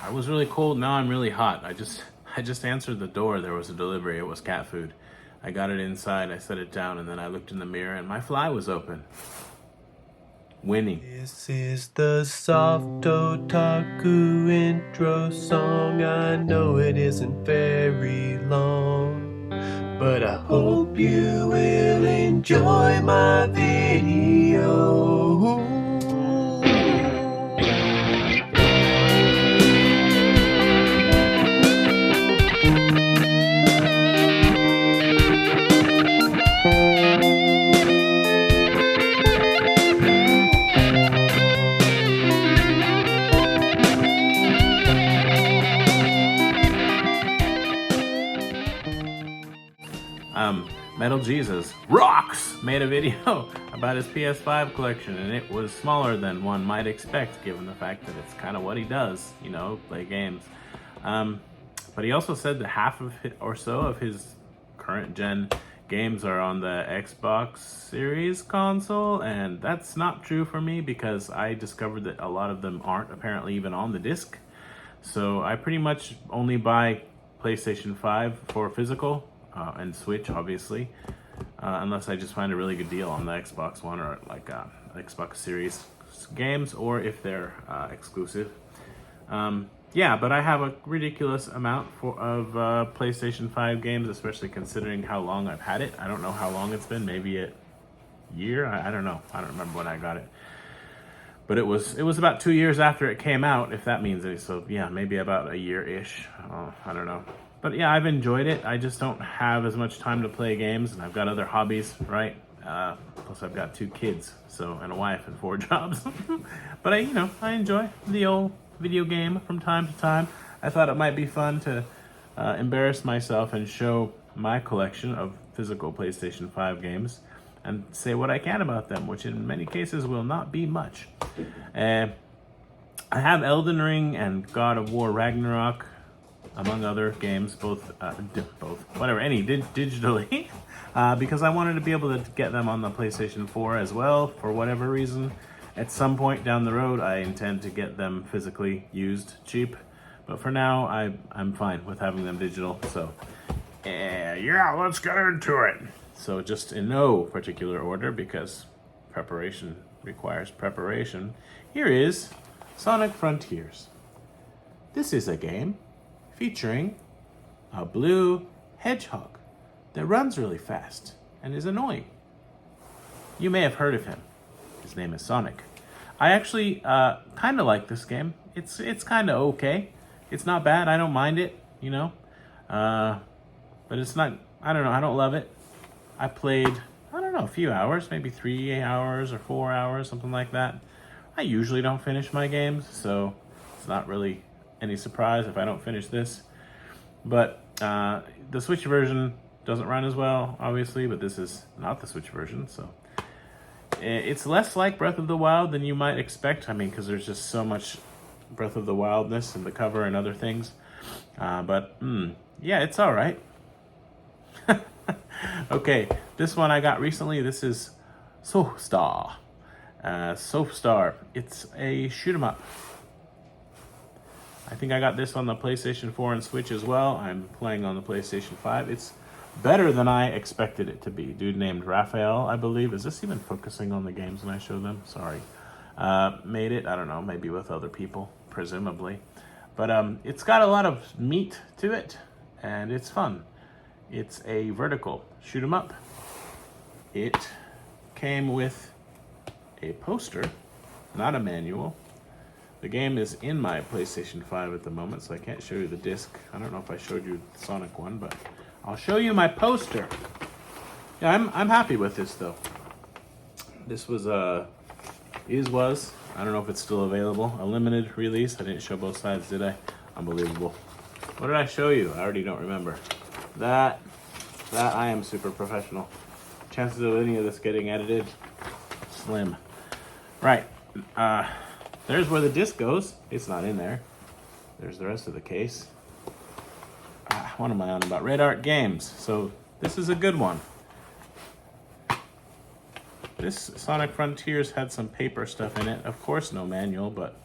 I was really cold, now I'm really hot. I just answered the door. There was a delivery. It was cat food. I got it inside, I set it down, and then I looked in the mirror and my fly was open. Winning. This is the soft otaku intro song. I know it isn't very long, but I hope you will enjoy my video. Metal Jesus Rocks made a video about his PS5 collection, and it was smaller than one might expect given the fact that it's kind of what he does, play games. But he also said that half of or so of his current gen games are on the Xbox Series console, and that's not true for me because I discovered that a lot of them aren't apparently even on the disc. So I pretty much only buy PlayStation 5 for physical, and Switch, obviously, unless I just find a really good deal on the Xbox One or like Xbox Series games, or if they're exclusive. But I have a ridiculous amount of PlayStation 5 games, especially considering how long I've had it. I don't know how long it's been, maybe a year? I don't know. I don't remember when I got it. But it was about 2 years after it came out, if that means it. So yeah, maybe about a year-ish. I don't know. But yeah, I've enjoyed it. I just don't have as much time to play games, and I've got other hobbies, right? Plus I've got 2 kids, and a wife and 4 jobs. But I enjoy the old video game from time to time. I thought it might be fun to embarrass myself and show my collection of physical PlayStation 5 games and say what I can about them, which in many cases will not be much. I have Elden Ring and God of War Ragnarok, among other games, digitally, because I wanted to be able to get them on the PlayStation 4 as well, for whatever reason. At some point down the road, I intend to get them physically used, cheap, but for now, I'm fine with having them digital, so let's get into it. So just in no particular order, because preparation requires preparation, here is Sonic Frontiers. This is a game featuring a blue hedgehog that runs really fast and is annoying. You may have heard of him. His name is Sonic. I actually kind of like this game. It's kind of okay. It's not bad. I don't mind it, but it's not, I don't know, I don't love it. I played, a few hours, maybe 3 hours or 4 hours, something like that. I usually don't finish my games, so it's not really any surprise if I don't finish this. But the Switch version doesn't run as well, obviously, but this is not the Switch version, so it's less like Breath of the Wild than you might expect. Because there's just so much Breath of the Wildness in the cover and other things. It's all right. Okay, this one I got recently. This is Soapstar. Soapstar. It's a shoot 'em up. I think I got this on the PlayStation 4 and Switch as well. I'm playing on the PlayStation 5. It's better than I expected it to be. Dude named Raphael, I believe. Is this even focusing on the games when I show them? Sorry. Made it. I don't know. Maybe with other people, presumably. But it's got a lot of meat to it, and it's fun. It's a vertical shoot 'em up. It came with a poster, not a manual. The game is in my PlayStation 5 at the moment, so I can't show you the disc. I don't know if I showed you the Sonic one, but I'll show you my poster. Yeah, I'm happy with this though. This was I don't know if it's still available, a limited release. I didn't show both sides, did I? Unbelievable. What did I show you? I already don't remember. That I am super professional. Chances of any of this getting edited, slim. Right. There's where the disc goes. It's not in there. There's the rest of the case. What am I on about? Red Art Games. So this is a good one. This Sonic Frontiers had some paper stuff in it. Of course, no manual, but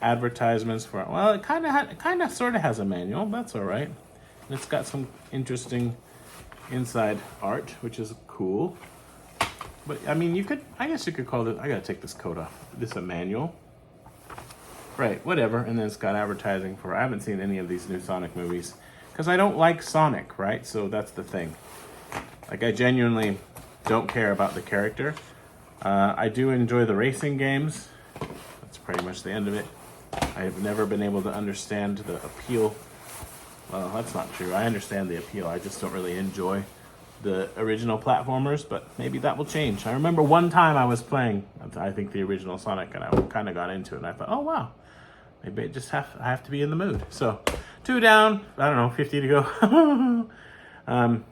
advertisements for it. Well, it kind of sort of has a manual. That's all right. And it's got some interesting inside art, which is cool. But I mean, I guess you could call it. I gotta take this coat off. This is a manual, right? Whatever. And then it's got advertising for. I haven't seen any of these new Sonic movies because I don't like Sonic, right? So that's the thing. Like, I genuinely don't care about the character. I do enjoy the racing games. That's pretty much the end of it. I've never been able to understand the appeal. Well, that's not true. I understand the appeal. I just don't really enjoy the original platformers, but maybe that will change. I remember one time I was playing, I think, the original Sonic, and I kind of got into it, and I thought, oh, wow. Maybe I have to be in the mood. So, 2 down. I don't know, 50 to go.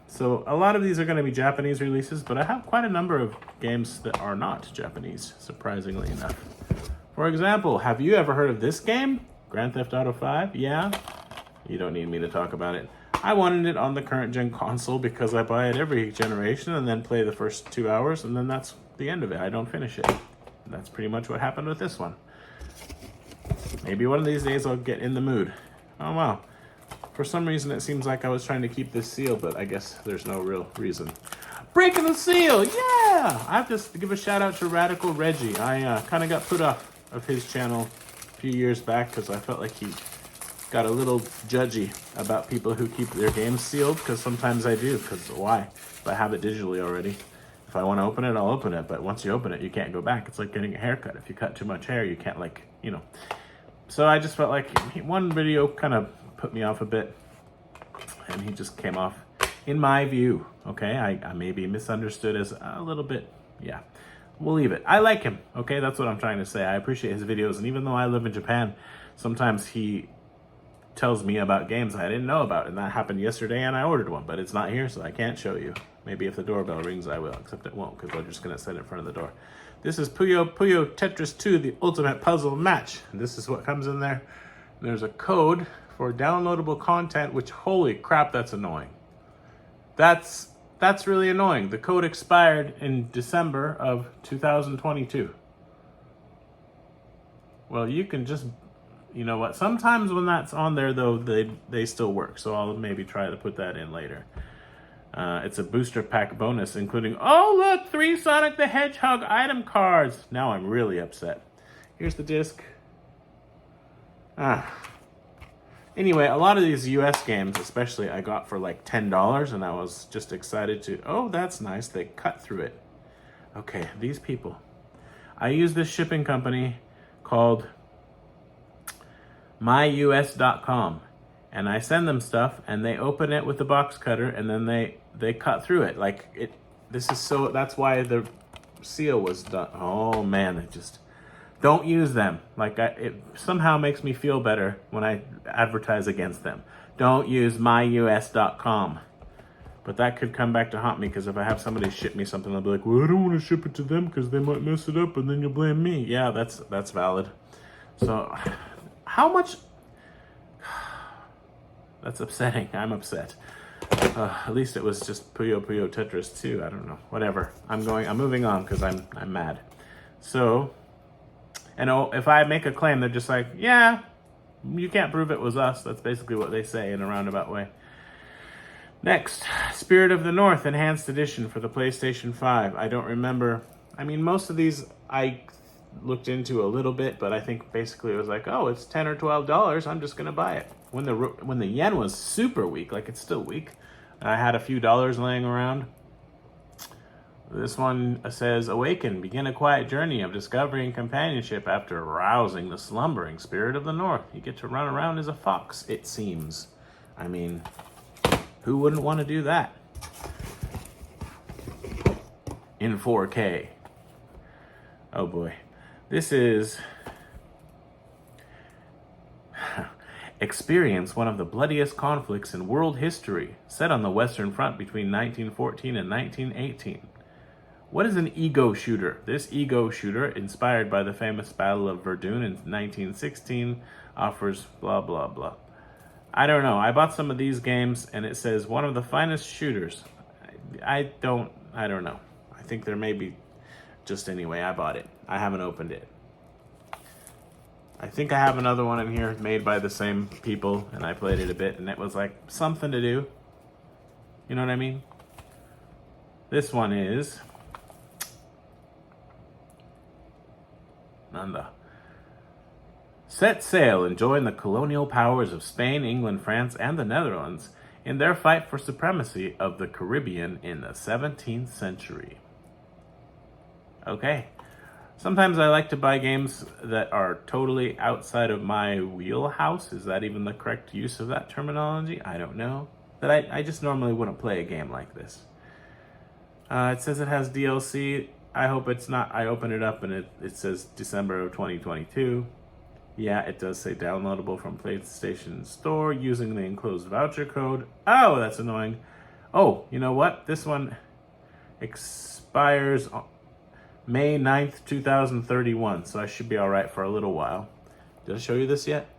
So a lot of these are going to be Japanese releases, but I have quite a number of games that are not Japanese, surprisingly enough. For example, have you ever heard of this game? Grand Theft Auto 5? Yeah? You don't need me to talk about it. I wanted it on the current gen console because I buy it every generation and then play the first 2 hours, and then that's the end of it. I don't finish it. And that's pretty much what happened with this one. Maybe one of these days I'll get in the mood. Oh, wow. For some reason, it seems like I was trying to keep this sealed, but I guess there's no real reason. Breaking the seal! Yeah! I have to give a shout out to Radical Reggie. I kind of got put off of his channel a few years back because I felt like he got a little judgy about people who keep their games sealed, because sometimes I do, because why? If I have it digitally already. If I want to open it, I'll open it, but once you open it, you can't go back. It's like getting a haircut. If you cut too much hair, you can't, like, you know. So I just felt like one video kind of put me off a bit, and he just came off, in my view, okay? I may be misunderstood as a little bit, yeah. We'll leave it. I like him, okay? That's what I'm trying to say. I appreciate his videos, and even though I live in Japan, sometimes he tells me about games I didn't know about, and that happened yesterday, and I ordered one, but it's not here, so I can't show you. Maybe if the doorbell rings, I will, except it won't, because I'm just going to set it in front of the door. This is Puyo Puyo Tetris 2, the ultimate puzzle match. And this is what comes in there. There's a code for downloadable content, which, holy crap, that's annoying. That's really annoying. The code expired in December of 2022. Well, you can just, you know what? Sometimes when that's on there, though, they still work. So I'll maybe try to put that in later. It's a booster pack bonus, including, oh, look, 3 Sonic the Hedgehog item cards. Now I'm really upset. Here's the disc. Anyway, a lot of these US games, especially, I got for like $10, and I was just excited to, oh, that's nice. They cut through it. Okay, these people. I use this shipping company called myus.com, and I send them stuff, and they open it with the box cutter, and then they cut through it. Like, that's why the seal was done. Oh man, it just, don't use them. Like, it somehow makes me feel better when I advertise against them. Don't use myus.com. But that could come back to haunt me, because if I have somebody ship me something, I'll be like, well, I don't want to ship it to them because they might mess it up and then you'll blame me. Yeah, that's valid. So, how much? That's upsetting. I'm upset. At least it was just Puyo Puyo Tetris 2. I don't know. Whatever. I'm moving on because I'm mad. So, and if I make a claim, they're just like, yeah, you can't prove it was us. That's basically what they say in a roundabout way. Next, Spirit of the North Enhanced Edition for the PlayStation 5. I don't remember. I mean, most of these I looked into a little bit, but I think basically it was like, oh, it's $10 or $12. I'm just gonna buy it. When the yen was super weak, like it's still weak, I had a few dollars laying around. This one says, awaken, begin a quiet journey of discovery and companionship after arousing the slumbering spirit of the North. You get to run around as a fox, it seems. I mean, who wouldn't want to do that? In 4K. Oh boy. This is... Experience one of the bloodiest conflicts in world history, set on the Western Front between 1914 and 1918. What is an ego shooter? This ego shooter, inspired by the famous Battle of Verdun in 1916, offers blah, blah, blah. I don't know. I bought some of these games, and it says one of the finest shooters. I don't know. I think there may be, just anyway, I bought it. I haven't opened it. I think I have another one in here made by the same people, and I played it a bit, and it was like something to do. You know what I mean? This one is Nanda. Set sail and join the colonial powers of Spain, England, France, and the Netherlands in their fight for supremacy of the Caribbean in the 17th century. Okay. Sometimes I like to buy games that are totally outside of my wheelhouse. Is that even the correct use of that terminology? I don't know. But I just normally wouldn't play a game like this. It says it has DLC. I hope it's not. I open it up and it says December of 2022. Yeah, it does say downloadable from PlayStation Store using the enclosed voucher code. Oh, that's annoying. Oh, you know what? This one expires May 9th, 2031, so I should be all right for a little while. Did I show you this yet?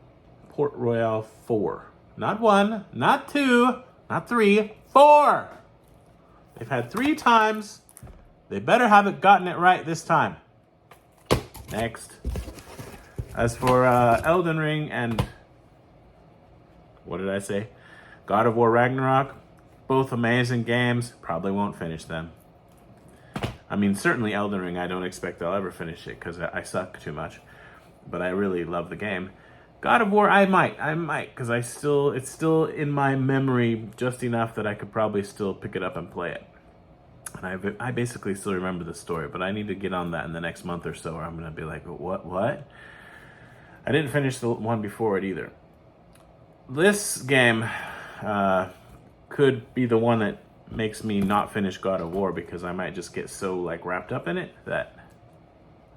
Port Royale 4. Not 1, not 2, not 3, 4. They've had 3 times. They better have gotten it right this time. Next. As for Elden Ring and, what did I say? God of War Ragnarok, both amazing games. Probably won't finish them. I mean, certainly Elden Ring, I don't expect I'll ever finish it because I suck too much. But I really love the game. God of War, I might, because it's still in my memory just enough that I could probably still pick it up and play it. And I basically still remember the story, but I need to get on that in the next month or so, or I'm going to be like, what? I didn't finish the one before it either. This game could be the one that makes me not finish God of War because I might just get so like wrapped up in it that,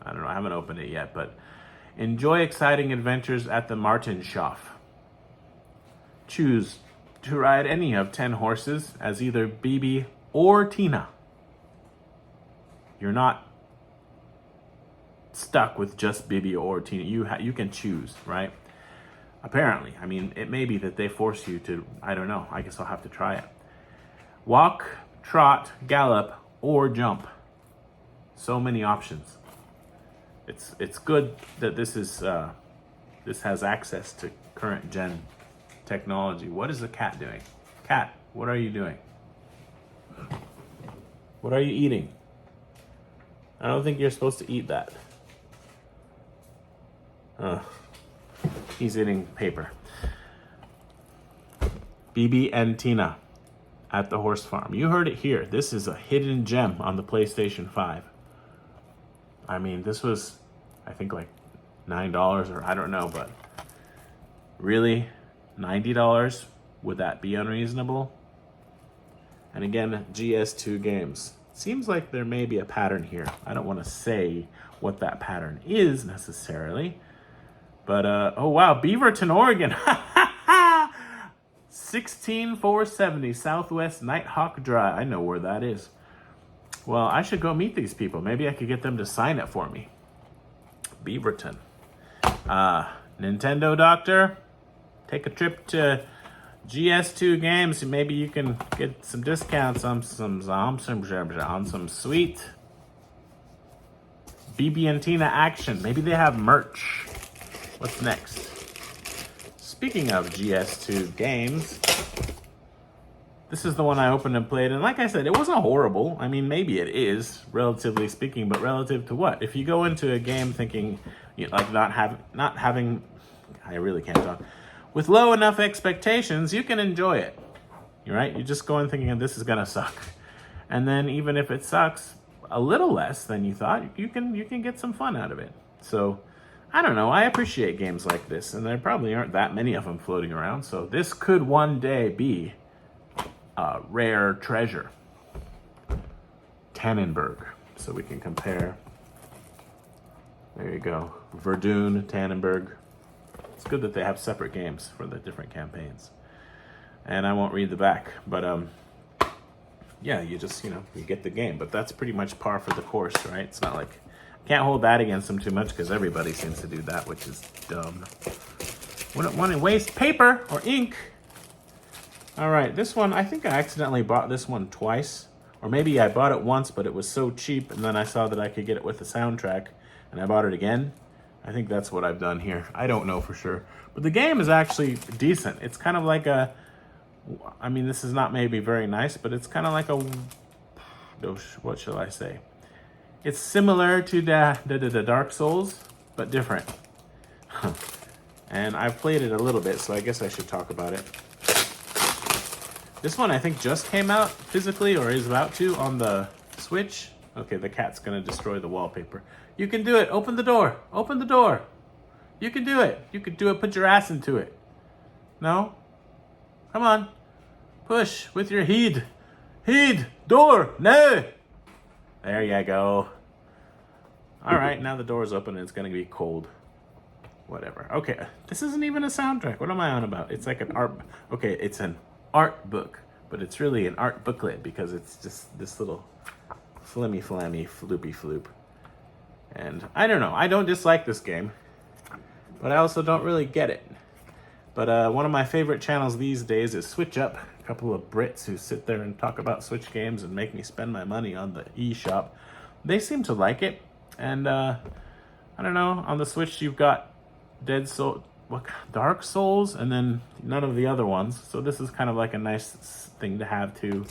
I don't know, I haven't opened it yet, but enjoy exciting adventures at the Martinshof. Choose to ride any of 10 horses as either Bibi or Tina. You're not stuck with just Bibi or Tina. You can choose, right? Apparently. I mean, it may be that they force you to, I don't know. I guess I'll have to try it. Walk, trot, gallop, or jump. So many options. It's good that this has access to current gen technology. What is the cat doing? Cat, what are you doing? What are you eating? I don't think you're supposed to eat that. He's eating paper. Bibi and Tina at the horse farm. You heard it here. This is a hidden gem on the PlayStation 5. I mean, this was, I think, like $9 or I don't know, but really, $90? Would that be unreasonable? And again, GS2 games. Seems like there may be a pattern here. I don't want to say what that pattern is necessarily. But, oh wow, Beaverton, Oregon. 16470 Southwest Nighthawk Drive. I know where that is. Well, I should go meet these people. Maybe I could get them to sign it for me. Beaverton. Nintendo Doctor, take a trip to GS2 Games. Maybe you can get some discounts on some sweet BB and Tina action. Maybe they have merch. What's next? Speaking of GS2 games, this is the one I opened and played, and like I said, it wasn't horrible. I mean, maybe it is, relatively speaking, but relative to what? If you go into a game thinking, you know, like not having, I really can't talk, with low enough expectations, you can enjoy it. You're right. You just go in thinking this is gonna suck, and then even if it sucks a little less than you thought, you can get some fun out of it. So I don't know. I appreciate games like this, and there probably aren't that many of them floating around. So this could one day be a rare treasure. Tannenberg. So we can compare. There you go. Verdun, Tannenberg. It's good that they have separate games for the different campaigns. And I won't read the back, but yeah, you just, you get the game. But that's pretty much par for the course, right? It's not like, can't hold that against them too much because everybody seems to do that, which is dumb. Wouldn't want to waste paper or ink. All right, this one, I think I accidentally bought this one twice. Or maybe I bought it once, but it was so cheap, and then I saw that I could get it with the soundtrack, and I bought it again. I think that's what I've done here. I don't know for sure. But the game is actually decent. It's kind of like a... I mean, this is not maybe very nice, but it's kind of like a... What shall I say? It's similar to the Dark Souls, but different. And I've played it a little bit, so I guess I should talk about it. This one I think just came out physically, or is about to, on the Switch. Okay, the cat's gonna destroy the wallpaper. You can do it. Open the door. Open the door. You can do it. You can do it. Put your ass into it. No? Come on. Push with your head. Head. Door. No. There you go. All right, now the door's open and it's gonna be cold. Whatever. Okay, this isn't even a soundtrack. What am I on about? It's like an art... Okay, it's an art book, but it's really an art booklet because it's just this little flimmy floopy floop. And I don't know. I don't dislike this game, but I also don't really get it. But one of my favorite channels these days is Switch Up. A couple of Brits who sit there and talk about Switch games and make me spend my money on the eShop. They seem to like it. And I don't know, on the Switch you've got Dark Souls, and then none of the other ones. So this is kind of like a nice thing to have too.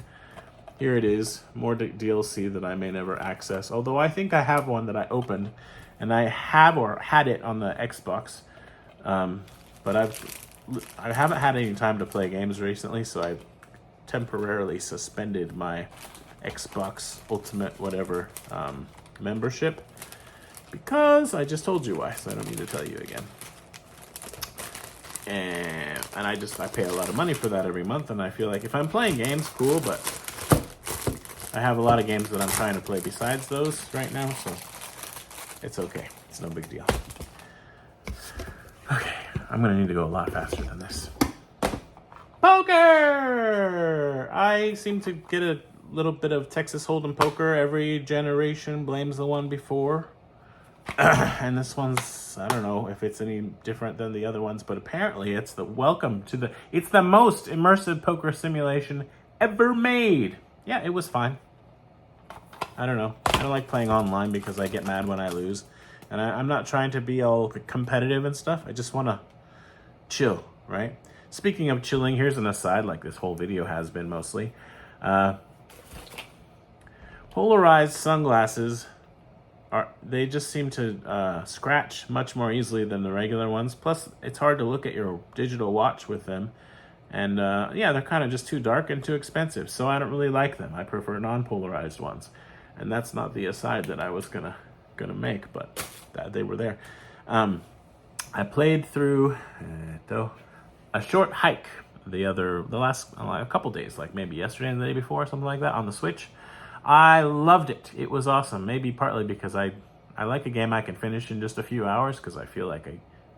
Here it is, more DLC that I may never access. Although I think I have one that I opened, and I have or had it on the Xbox. But I haven't had any time to play games recently, so I've temporarily suspended my Xbox Ultimate whatever membership, because I just told you why, so I don't need to tell you again. And I pay a lot of money for that every month, and I feel like if I'm playing games, cool, but I have a lot of games that I'm trying to play besides those right now, so it's okay. It's no big deal. Okay, I'm gonna need to go a lot faster than this. Poker! I seem to get a little bit of Texas Hold'em poker. Every generation blames the one before. And this one's, I don't know if it's any different than the other ones, but apparently it's the most immersive poker simulation ever made. Yeah, it was fine. I don't know. I don't like playing online because I get mad when I lose. And I'm not trying to be all competitive and stuff. I just want to chill, right? Speaking of chilling, here's an aside, like this whole video has been mostly. Polarized sunglasses, they just seem to scratch much more easily than the regular ones. Plus, it's hard to look at your digital watch with them. And yeah, they're kind of just too dark and too expensive. So I don't really like them. I prefer non-polarized ones. And that's not the aside that I was gonna make, but they were there. I played through a short hike the last a couple days, like maybe yesterday and the day before, something like that, on the Switch. I loved it. It was awesome. Maybe partly because I like a game I can finish in just a few hours, because I feel like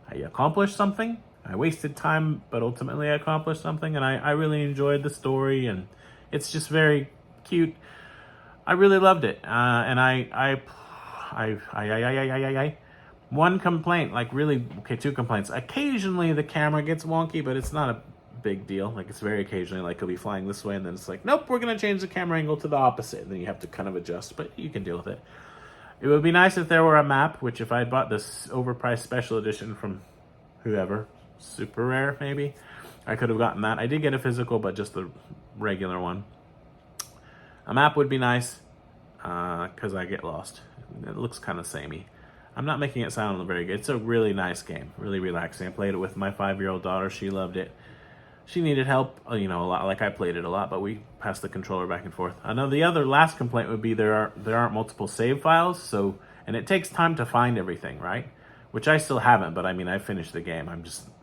I accomplished something. I wasted time, but ultimately I accomplished something, and I really enjoyed the story, and it's just very cute. I really loved it. And one complaint, like really, okay, two complaints. Occasionally the camera gets wonky, but it's not a big deal. Like, it's very occasionally, like, it'll be flying this way and then it's like, nope, we're gonna change the camera angle to the opposite, and then you have to kind of adjust, but you can deal with it. It would be nice if there were a map, which if I had bought this overpriced special edition from whoever, Super Rare maybe, I could have gotten that. I did get a physical, but just the regular one. A map would be nice, because I get lost. It looks kind of samey. I'm not making it sound very good. It's a really nice game, really relaxing. I played it with my 5-year-old daughter. She loved it. She needed help, a lot. Like, I played it a lot, but we passed the controller back and forth. I know the other last complaint would be there aren't multiple save files, and it takes time to find everything, right? Which I still haven't, but I mean, I finished the game.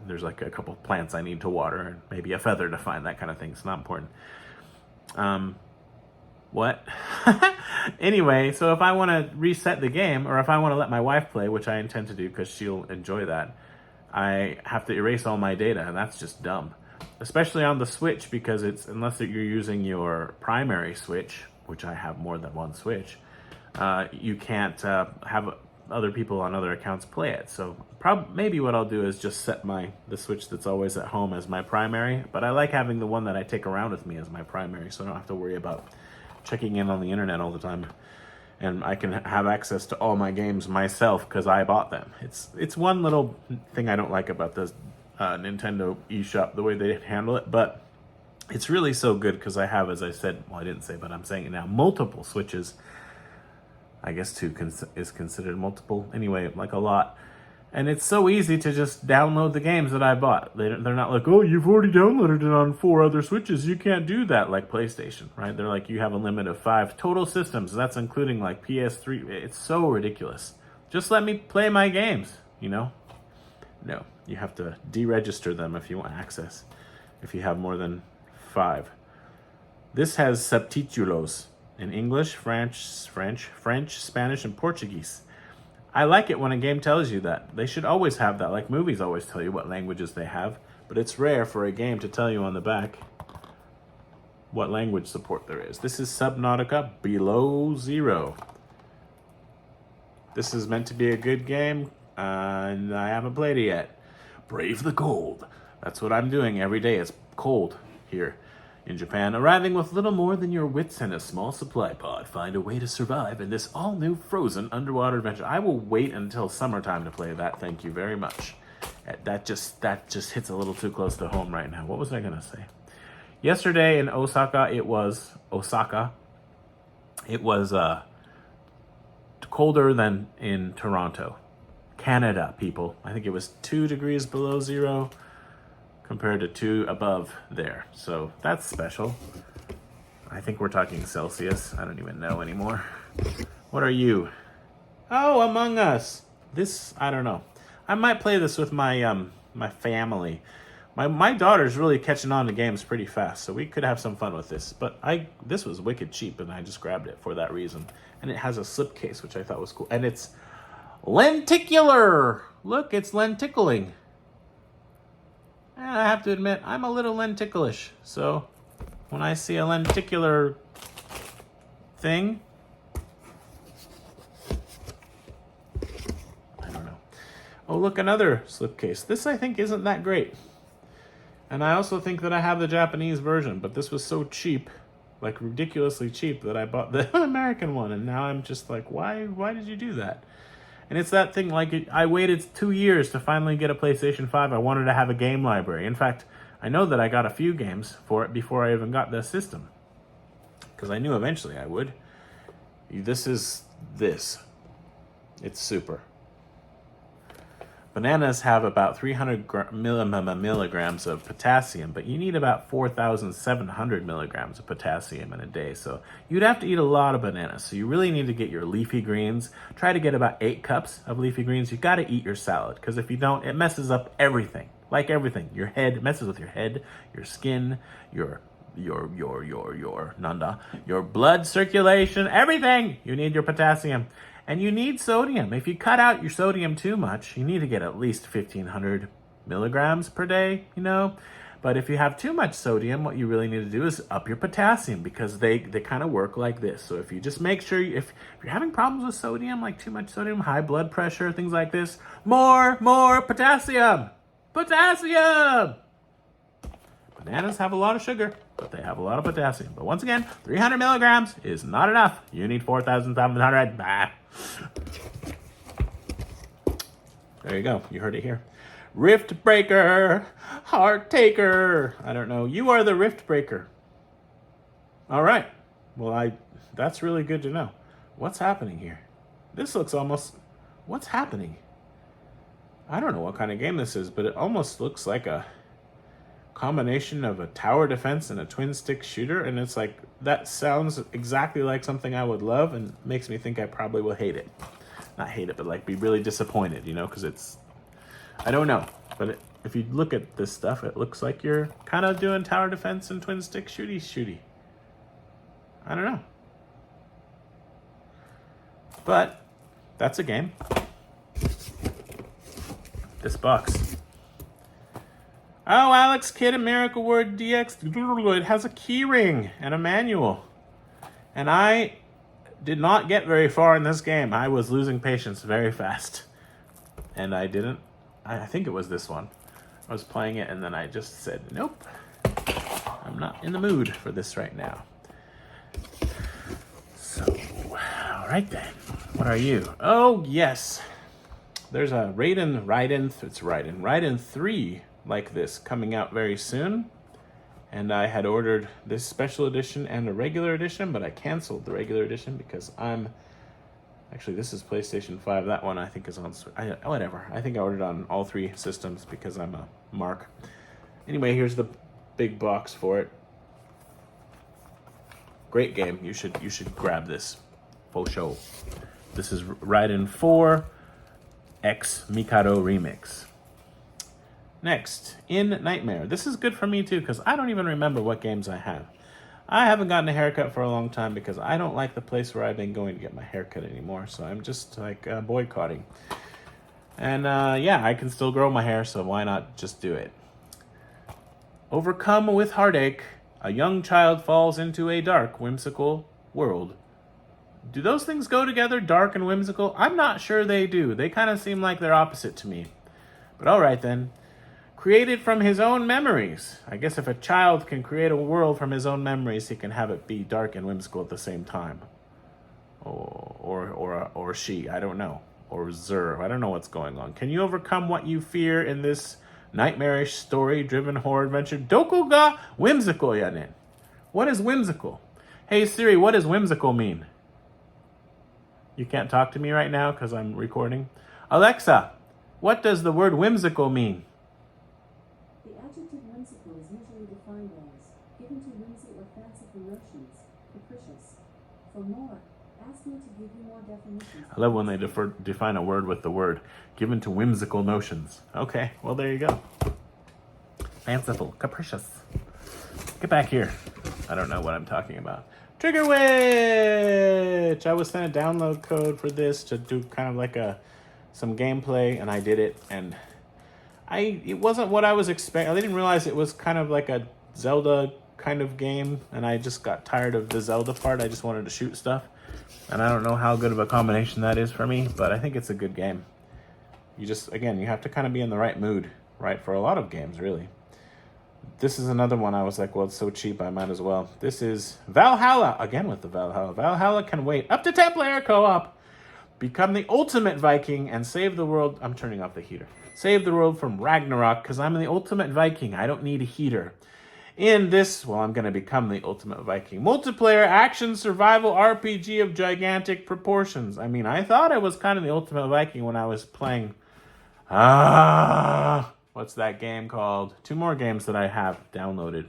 There's like a couple plants I need to water and maybe a feather to find, that kind of thing. It's not important. What? Anyway, so if I want to reset the game, or if I want to let my wife play, which I intend to do because she'll enjoy that, I have to erase all my data, and that's just dumb. Especially on the Switch, because unless you're using your primary Switch, which I have more than one Switch, you can't have other people on other accounts play it. So maybe what I'll do is just set the Switch that's always at home as my primary, but I like having the one that I take around with me as my primary, so I don't have to worry about checking in on the internet all the time. and I can have access to all my games myself because I bought them. It's one little thing I don't like about this Nintendo eShop, the way they handle it, but it's really so good because I have, as I said, well, I didn't say, but I'm saying it now, multiple Switches. I guess two is considered multiple. Anyway, like a lot. And it's so easy to just download the games that I bought. They're not like, oh, you've already downloaded it on 4 other Switches. You can't do that like PlayStation, right? They're like, you have a limit of 5 total systems. That's including like PS3. It's so ridiculous. Just let me play my games, you know? No, you have to deregister them if you want access, if you have more than 5. This has subtítulos in English, French, Spanish, and Portuguese. I like it when a game tells you that. They should always have that. Like movies always tell you what languages they have, but it's rare for a game to tell you on the back what language support there is. This is Subnautica Below Zero. This is meant to be a good game, and I haven't played it yet. Brave the cold. That's what I'm doing every day. It's cold here in Japan, arriving with little more than your wits and a small supply pod. Find a way to survive in this all-new frozen underwater adventure. I will wait until summertime to play that. Thank you very much. That just hits a little too close to home right now. What was I gonna say? Yesterday in Osaka, it was colder than in Toronto, Canada. People, I think it was 2 degrees below zero. Compared to 2 above there. So that's special. I think we're talking Celsius. I don't even know anymore. What are you? Oh, Among Us. This, I don't know. I might play this with my my family. My daughter's really catching on to games pretty fast, so we could have some fun with this. But this was wicked cheap, and I just grabbed it for that reason. And it has a slipcase, which I thought was cool. And it's lenticular. Look, it's lenticuling. I have to admit, I'm a little lenticleish. So when I see a lenticular thing, I don't know. Oh, look, another slipcase. This, I think, isn't that great. And I also think that I have the Japanese version, but this was so cheap, like ridiculously cheap, that I bought the American one. And now I'm just like, why did you do that? And it's that thing, like, I waited 2 years to finally get a PlayStation 5. I wanted to have a game library. In fact, I know that I got a few games for it before I even got the system. Because I knew eventually I would. This is this. It's super. Bananas have about 300 milligrams of potassium, but you need about 4,700 milligrams of potassium in a day. So you'd have to eat a lot of bananas. So you really need to get your leafy greens. Try to get about 8 cups of leafy greens. You got to eat your salad, because if you don't, it messes up everything. Like everything. Your head, it messes with your head, your skin, your blood circulation, everything. You need your potassium. And you need sodium. If you cut out your sodium too much, you need to get at least 1,500 milligrams per day, you know? But if you have too much sodium, what you really need to do is up your potassium, because they kind of work like this. So if you just make sure, if you're having problems with sodium, like too much sodium, high blood pressure, things like this, more potassium! Potassium! Bananas have a lot of sugar, but they have a lot of potassium. But once again, 300 milligrams is not enough. You need 4,700. There you go. You heard it here. Rift breaker, heart taker. I don't know. You are the rift breaker. All right. Well, that's really good to know. What's happening here? This looks almost... What's happening? I don't know what kind of game this is, but it almost looks like a combination of a tower defense and a twin stick shooter, and it's like, that sounds exactly like something I would love, and makes me think I probably will hate it. Not hate it, but like be really disappointed, you know, because it's, I don't know, but if you look at this stuff, it looks like you're kind of doing tower defense and twin stick shooty. I don't know, but that's a game. This box. Oh, Alex Kidd and Miracle Word DX. It has a key ring and a manual. And I did not get very far in this game. I was losing patience very fast. And I didn't. I think it was this one. I was playing it and then I just said, nope. I'm not in the mood for this right now. So, all right then. What are you? Oh, yes. There's a Raiden 3 like this coming out very soon. And I had ordered this special edition and a regular edition, but I canceled the regular edition because actually, this is PlayStation 5. That one I think is on... whatever. I think I ordered on all 3 systems because I'm a mark. Anyway, here's the big box for it. Great game. You should grab this. Full show. This is Raiden 4 X Mikado Remix. Next, In Nightmare. This is good for me too because I don't even remember what games I have. I haven't gotten a haircut for a long time because I don't like the place where I've been going to get my haircut anymore. So I'm just like boycotting. And yeah, I can still grow my hair, so why not just do it? Overcome with heartache, a young child falls into a dark, whimsical world. Do those things go together, dark and whimsical? I'm not sure they do. They kind of seem like they're opposite to me. But all right then. Created from his own memories. I guess if a child can create a world from his own memories, he can have it be dark and whimsical at the same time. Or she, I don't know. Or Zer, I don't know what's going on. Can you overcome what you fear in this nightmarish story-driven horror adventure? Doku ga whimsical yanen. What is whimsical? Hey Siri, what does whimsical mean? You can't talk to me right now because I'm recording. Alexa, what does the word whimsical mean? The adjective whimsical is usually defined as given to whimsy or fanciful notions, capricious. For more, ask me to give you more definitions. I love when they define a word with the word given to whimsical notions. Okay, well there you go. Fanciful, capricious. Get back here. I don't know what I'm talking about. Trigger Witch! I was sent a download code for this to do kind of like some gameplay, and I did it, and it wasn't what I was expecting. I didn't realize it was kind of like a Zelda kind of game, and I just got tired of the Zelda part. I just wanted to shoot stuff, and I don't know how good of a combination that is for me, but I think it's a good game. You have to kind of be in the right mood, right, for a lot of games, really. This is another one I was like, well, it's so cheap, I might as well. This is Valhalla. Again with the Valhalla. Valhalla can wait. Up to 10-player co-op. Become the ultimate Viking and save the world. I'm turning off the heater. Save the world from Ragnarok because I'm the ultimate Viking. I don't need a heater. In this, I'm going to become the ultimate Viking. Multiplayer action survival RPG of gigantic proportions. I mean, I thought I was kind of the ultimate Viking when I was playing... what's that game called? 2 more games that I have downloaded.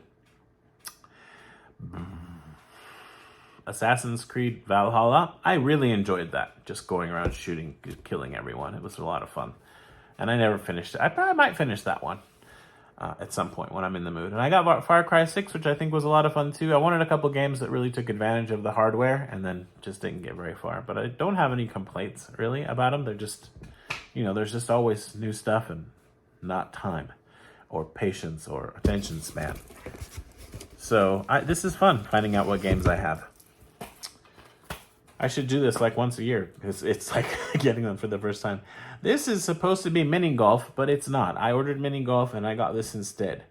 Assassin's Creed Valhalla. I really enjoyed that. Just going around shooting, killing everyone. It was a lot of fun. And I never finished it. I probably might finish that one at some point when I'm in the mood. And I got Far Cry 6, which I think was a lot of fun too. I wanted a couple games that really took advantage of the hardware and then just didn't get very far. But I don't have any complaints really about them. They're just, there's just always new stuff and not time or patience or attention span. So this is fun, finding out what games I have. I should do this like once a year because it's like getting them for the first time. This is supposed to be mini golf, but it's not. I ordered mini golf and I got this instead.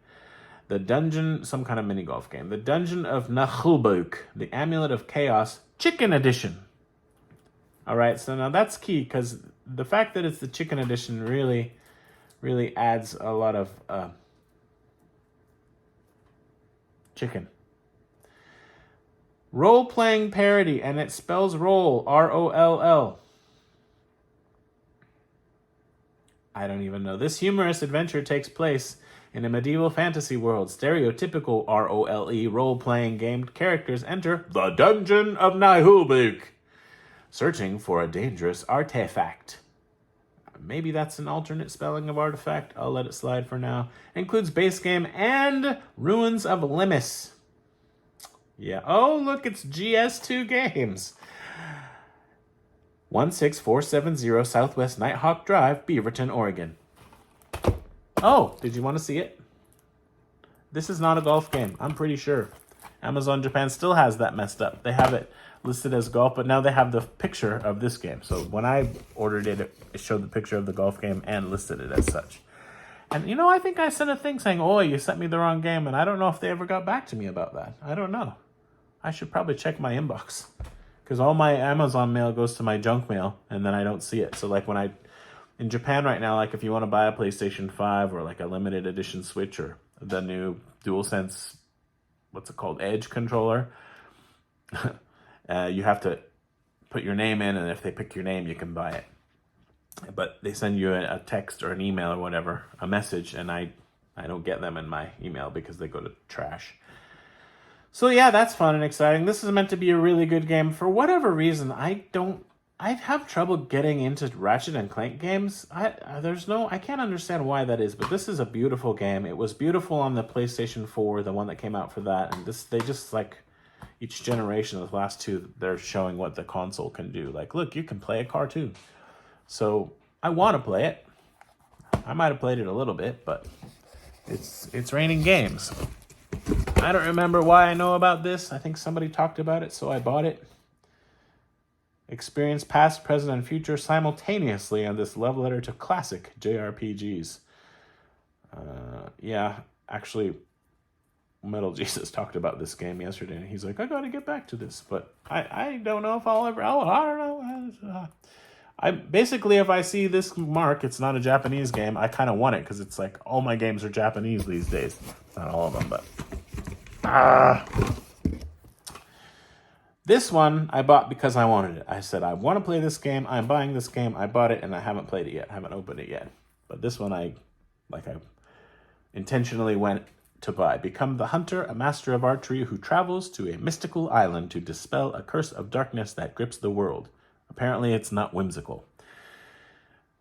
The Dungeon, some kind of mini golf game. The Dungeon of Nahulbuk, the Amulet of Chaos, Chicken Edition. All right, so now that's key because the fact that it's the Chicken Edition really adds a lot of chicken. Role-playing parody, and it spells roll, R-O-L-L. I don't even know. This humorous adventure takes place in a medieval fantasy world. Stereotypical R-O-L-E role-playing game characters enter the Dungeon of Nihulbuk, searching for a dangerous artifact. Maybe that's an alternate spelling of artifact. I'll let it slide for now. Includes base game and Ruins of Limis. Yeah. Oh, look, it's GS2 Games. 16470 Southwest Nighthawk Drive, Beaverton, Oregon. Oh, did you want to see it? This is not a golf game, I'm pretty sure. Amazon Japan still has that messed up. They have it listed as golf, but now they have the picture of this game. So when I ordered it, it showed the picture of the golf game and listed it as such. And I think I sent a thing saying, oh, you sent me the wrong game, and I don't know if they ever got back to me about that. I don't know. I should probably check my inbox because all my Amazon mail goes to my junk mail, and then I don't see it. So like in Japan right now, like if you want to buy a PlayStation 5 or like a limited edition Switch or the new DualSense, what's it called, Edge controller, you have to put your name in, and if they pick your name, you can buy it. But they send you a text or an email or whatever, a message, and I don't get them in my email because they go to trash. So yeah, that's fun and exciting. This is meant to be a really good game. For whatever reason, I have trouble getting into Ratchet and Clank games. I can't understand why that is, but this is a beautiful game. It was beautiful on the PlayStation 4, the one that came out for that, and they just like each generation of the last two, they're showing what the console can do. Like, look, you can play a cartoon. So I want to play it. I might have played it a little bit, but it's raining games. I don't remember why I know about this. I think somebody talked about it, so I bought it. Experience past, present, and future simultaneously on this love letter to classic JRPGs. Yeah, actually, Metal Jesus talked about this game yesterday, and he's like, I gotta get back to this, but I don't know if I don't know. Basically, if I see this mark, it's not a Japanese game, I kind of want it, because it's like, all my games are Japanese these days. Not all of them, but... This one I bought because I wanted it. I said, I want to play this game, I'm buying this game, I bought it, and I haven't played it yet, I haven't opened it yet. But this one I intentionally went to buy. Become the hunter, a master of archery who travels to a mystical island to dispel a curse of darkness that grips the world. Apparently it's not whimsical.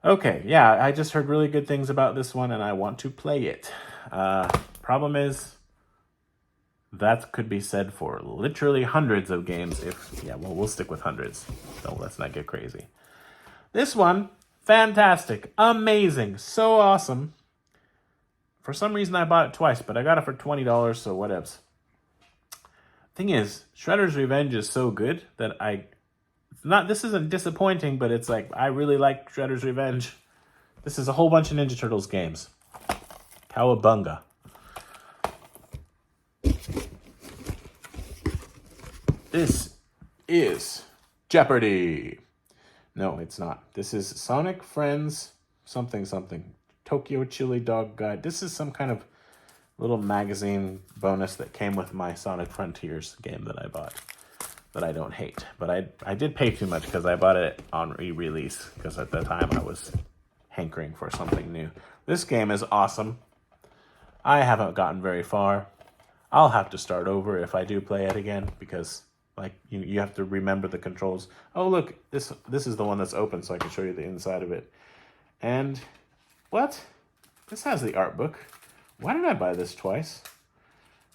Okay, yeah, I just heard really good things about this one, and I want to play it. Problem is, that could be said for literally hundreds of games we'll stick with hundreds. So let's not get crazy. This one, fantastic, amazing, so awesome. For some reason I bought it twice, but I got it for $20, so whatevs. Thing is, Shredder's Revenge is so good that this isn't disappointing, but it's like, I really like Shredder's Revenge. This is a whole bunch of Ninja Turtles games. Cowabunga. This is Jeopardy! No, it's not. This is Sonic Friends something. Tokyo Chili Dog Guide. This is some kind of little magazine bonus that came with my Sonic Frontiers game that I bought. That I don't hate. But I did pay too much because I bought it on re-release. Because at the time I was hankering for something new. This game is awesome. I haven't gotten very far. I'll have to start over if I do play it again. Because you have to remember the controls. Oh look, this is the one that's open, so I can show you the inside of it. And what? This has the art book. Why did I buy this twice?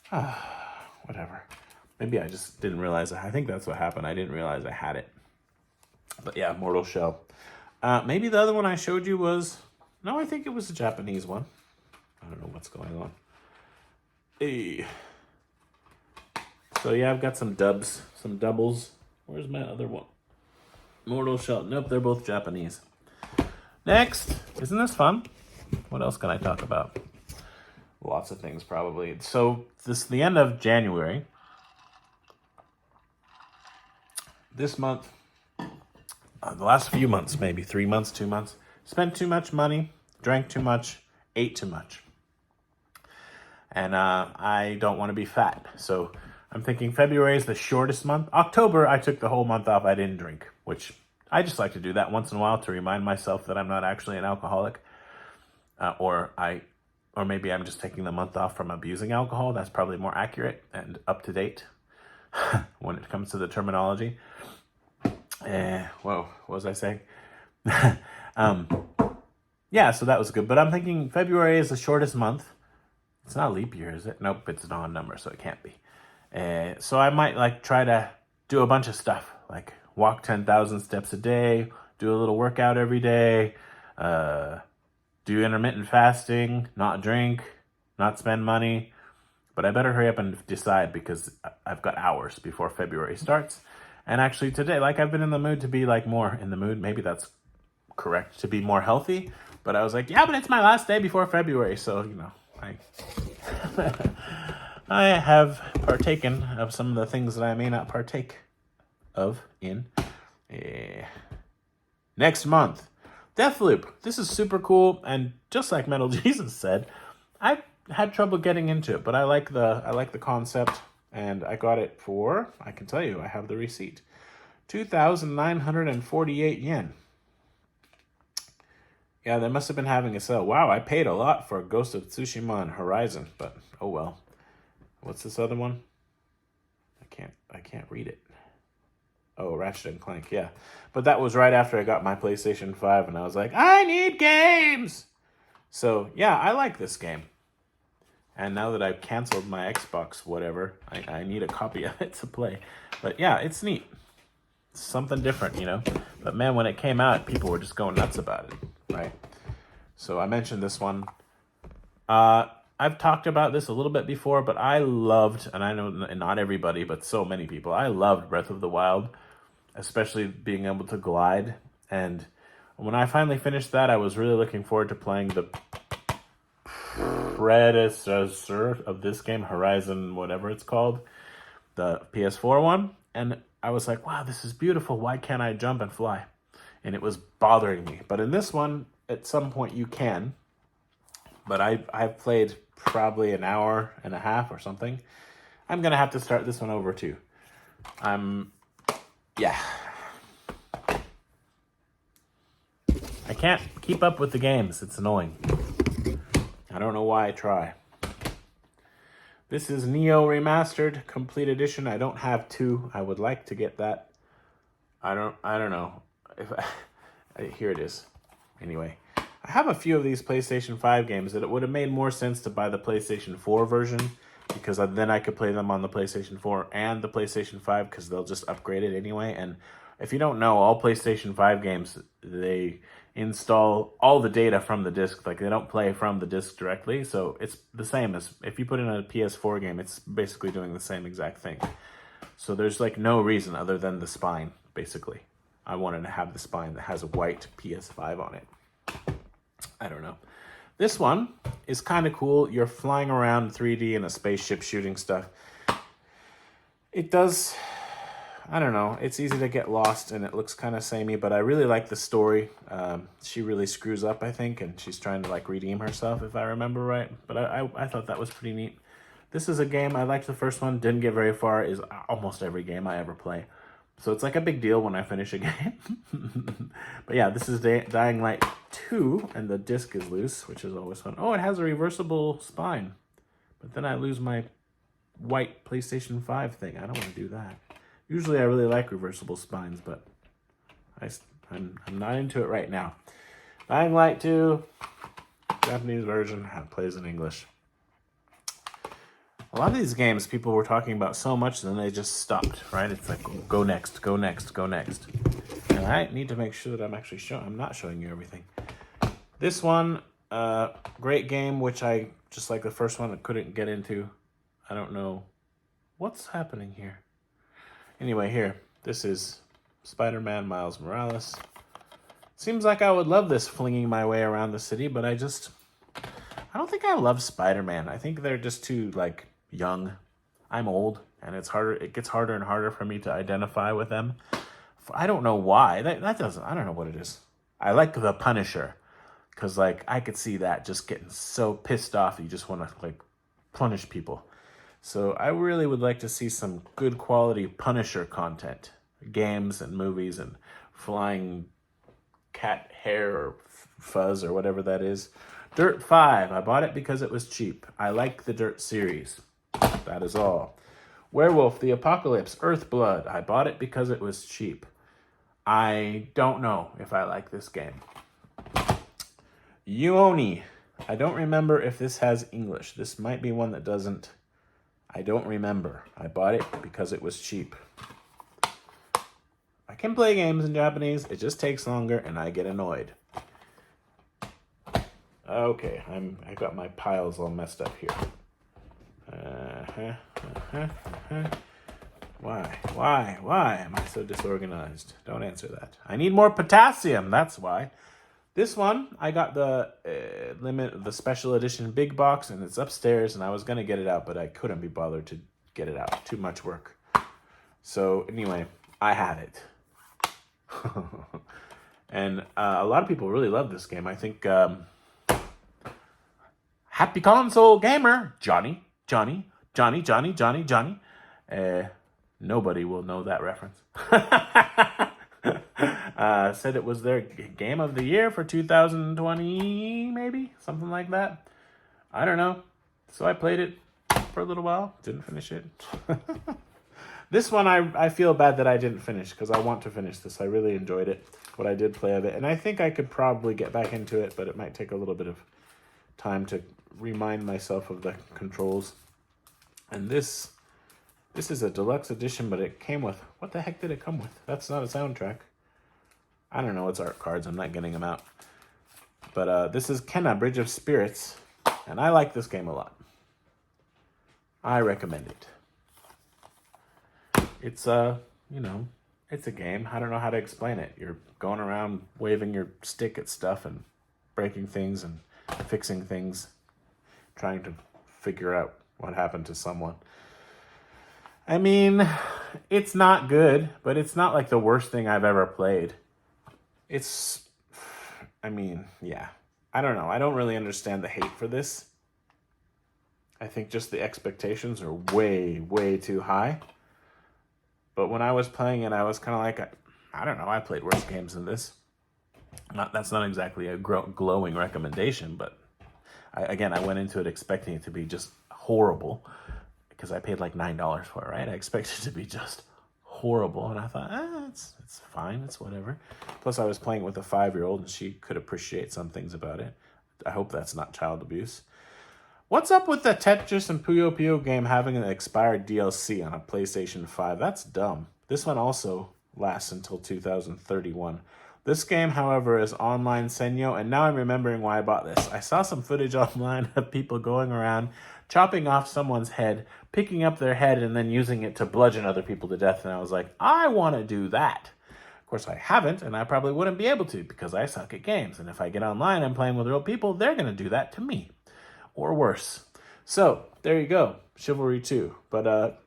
Whatever. Maybe I just didn't realize. I think that's what happened. I didn't realize I had it. But yeah, Mortal Shell. Maybe the other one I showed you was... No, I think it was a Japanese one. I don't know what's going on. Hey. So yeah, I've got some dubs, some doubles. Where's my other one? Mortal Shell. Nope, they're both Japanese. Next. Isn't this fun? What else can I talk about? Lots of things, probably. So, this is the end of January. This month, the last few months, maybe 3 months, 2 months, spent too much money, drank too much, ate too much. And I don't want to be fat. So, I'm thinking February is the shortest month. October, I took the whole month off. I didn't drink, which I just like to do that once in a while to remind myself that I'm not actually an alcoholic. Or maybe I'm just taking the month off from abusing alcohol. That's probably more accurate and up to date when it comes to the terminology. What was I saying? Yeah, so that was good. But I'm thinking February is the shortest month. It's not a leap year, is it? Nope, it's an odd number, so it can't be. So I might try to do a bunch of stuff, like walk 10,000 steps a day, do a little workout every day, do intermittent fasting, not drink, not spend money. But I better hurry up and decide because I've got hours before February starts. And actually today, I've been in the mood to be more in the mood. Maybe that's correct, to be more healthy. But I was like, yeah, but it's my last day before February. So, I have partaken of some of the things that I may not partake in next month. Deathloop. This is super cool, and just like Metal Jesus said, I had trouble getting into it, but I like the concept, and I got it for, I can tell you, I have the receipt, 2,948 yen. Yeah, they must have been having a sale. Wow, I paid a lot for Ghost of Tsushima and Horizon, but oh well. What's this other one? I can't read it. Oh, Ratchet and Clank, yeah. But that was right after I got my PlayStation 5, and I was like, I need games! So, yeah, I like this game. And now that I've canceled my Xbox whatever, I need a copy of it to play. But yeah, it's neat. It's something different, you know? But man, when it came out, people were just going nuts about it, right? So I mentioned this one. I've talked about this a little bit before, but I loved, and I know not everybody, but so many people, I loved Breath of the Wild, especially being able to glide. And when I finally finished that, I was really looking forward to playing the predecessor of this game, Horizon, whatever it's called, the PS4 one. And I was like, wow, this is beautiful. Why can't I jump and fly? And it was bothering me. But in this one, at some point you can. But I've played probably an hour and a half or something. I'm going to have to start this one over too. Yeah. I can't keep up with the games. It's annoying. I don't know why I try. This is Neo Remastered Complete Edition. I don't have 2. I would like to get that. I don't know. Here it is. Anyway, I have a few of these PlayStation 5 games that it would have made more sense to buy the PlayStation 4 version, because then I could play them on the PlayStation 4 and the PlayStation 5, because they'll just upgrade it anyway. And if you don't know, all PlayStation 5 games, they install all the data from the disc. Like, they don't play from the disc directly, so it's the same as if you put in a PS4 game, it's basically doing the same exact thing. So there's like no reason other than the spine, basically. I wanted to have the spine that has a white PS5 on it. I don't know. This one is kind of cool. You're flying around 3D in a spaceship shooting stuff. It does, I don't know, it's easy to get lost and it looks kind of samey, but I really like the story. She really screws up, I think, and she's trying to like redeem herself, if I remember right. But I thought that was pretty neat. This is a game, I liked the first one, didn't get very far, is almost every game I ever play. So it's like a big deal when I finish a game. But yeah, this is Dying Light 2, and the disc is loose, which is always fun. Oh, it has a reversible spine. But then I lose my white PlayStation 5 thing. I don't want to do that. Usually I really like reversible spines, but I'm not into it right now. Dying Light 2, Japanese version, plays in English. A lot of these games people were talking about so much, then they just stopped, right? It's like, go next, go next, go next. And I need to make sure that I'm actually I'm not showing you everything. This one, great game, which I, just like the first one, I couldn't get into. I don't know what's happening here. Anyway, here, this is Spider-Man Miles Morales. Seems like I would love this flinging my way around the city, but I don't think I love Spider-Man. I think they're just too, like, young. I'm old, and it gets harder and harder for me to identify with them. I don't know why. That doesn't, I don't know what it is. I like the Punisher, because, like, I could see that just getting so pissed off you just want to, like, punish people. So I really would like to see some good quality Punisher content. Games and movies and flying cat hair or fuzz or whatever that is. Dirt 5. I bought it because it was cheap. I like the Dirt series. That is all. Werewolf the Apocalypse, Earthblood. I bought it because it was cheap. I don't know if I like this game. Uoni. I don't remember if this has English. This might be one that doesn't. I don't remember. I bought it because it was cheap. I can play games in Japanese. It just takes longer and I get annoyed. Okay, I got my piles all messed up here. Why am I so disorganized? Don't answer that. I need more potassium, that's why. This one, I got the the special edition big box, and it's upstairs, and I was going to get it out, but I couldn't be bothered to get it out. Too much work. So anyway, I have it. And a lot of people really love this game. I think Happy Console Gamer, Johnny. Nobody will know that reference. Said it was their game of the year for 2020, maybe? Something like that. I don't know. So I played it for a little while. Didn't finish it. This one, I feel bad that I didn't finish because I want to finish this. I really enjoyed it, what I did play of it. And I think I could probably get back into it, but it might take a little bit of time to remind myself of the controls. And this is a deluxe edition, but it came with... What the heck did it come with? That's not a soundtrack. I don't know. It's art cards. I'm not getting them out. But this is Kenna, Bridge of Spirits. And I like this game a lot. I recommend it. It's it's a game. I don't know how to explain it. You're going around waving your stick at stuff and breaking things and fixing things, trying to figure out what happened to someone. I mean, it's not good, but it's not like the worst thing I've ever played. Yeah. I don't know. I don't really understand the hate for this. I think just the expectations are way, way too high. But when I was playing it, I was kind of like, I don't know, I played worse games than this. That's not exactly a glowing recommendation, but I went into it expecting it to be just horrible because I paid like $9 for it, right? I expected it to be just horrible, and I thought, it's fine, it's whatever. Plus, I was playing with a 5-year-old, and she could appreciate some things about it. I hope that's not child abuse. What's up with the Tetris and Puyo Puyo game having an expired DLC on a PlayStation 5? That's dumb. This one also lasts until 2031. This game, however, is online Senyo, and now I'm remembering why I bought this. I saw some footage online of people going around, chopping off someone's head, picking up their head, and then using it to bludgeon other people to death, and I was like, I want to do that. Of course, I haven't, and I probably wouldn't be able to because I suck at games, and if I get online and playing with real people, they're going to do that to me. Or worse. So, there you go. Chivalry 2. But,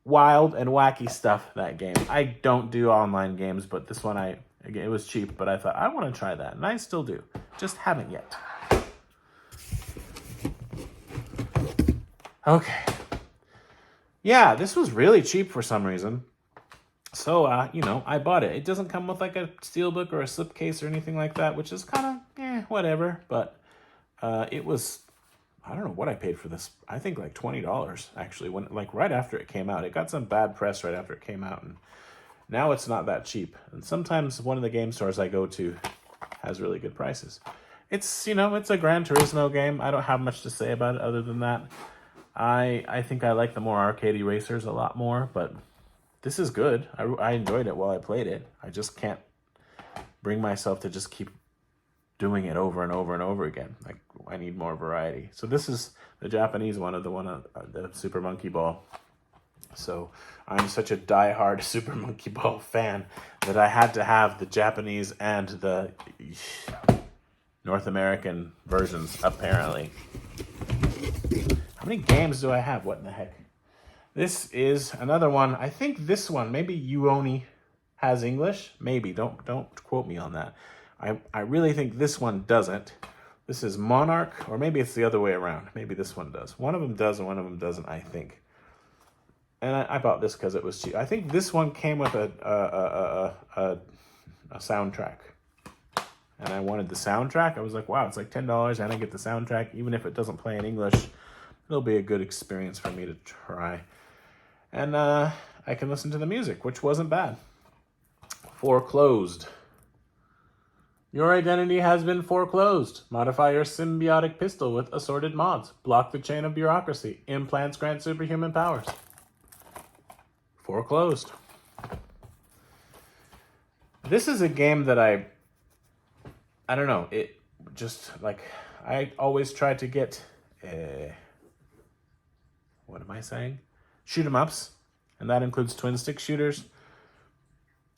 wild and wacky stuff, that game. I don't do online games, but this one, it was cheap, but I thought, I want to try that. And I still do. Just haven't yet. Okay. Yeah, this was really cheap for some reason. So, I bought it. It doesn't come with like a steelbook or a slipcase or anything like that, which is kind of, whatever. But it was... I don't know what I paid for this. I think like $20 actually, when right after it came out. It got some bad press right after it came out, and now it's not that cheap. And sometimes one of the game stores I go to has really good prices. It's it's a Gran Turismo game. I don't have much to say about it other than that. I think I like the more arcadey racers a lot more, but this is good. I enjoyed it while I played it. I just can't bring myself to just keep doing it over and over and over again. Like, I need more variety. So this is the Japanese one of the Super Monkey Ball. So I'm such a diehard Super Monkey Ball fan that I had to have the Japanese and the North American versions, apparently. How many games do I have? What in the heck? This is another one. I think this one, maybe Uoni has English. Maybe. Don't quote me on that. I really think this one doesn't. This is Monarch, or maybe it's the other way around. Maybe this one does. One of them does and one of them doesn't, I think. And I bought this because it was cheap. I think this one came with a soundtrack. And I wanted the soundtrack. I was like, wow, it's like $10 and I get the soundtrack. Even if it doesn't play in English, it'll be a good experience for me to try. And I can listen to the music, which wasn't bad. Foreclosed. Your identity has been foreclosed. Modify your symbiotic pistol with assorted mods. Block the chain of bureaucracy. Implants grant superhuman powers. Foreclosed. This is a game that I don't know. It just, like, I always try to get, what am I saying? Shoot 'em ups. And that includes twin stick shooters.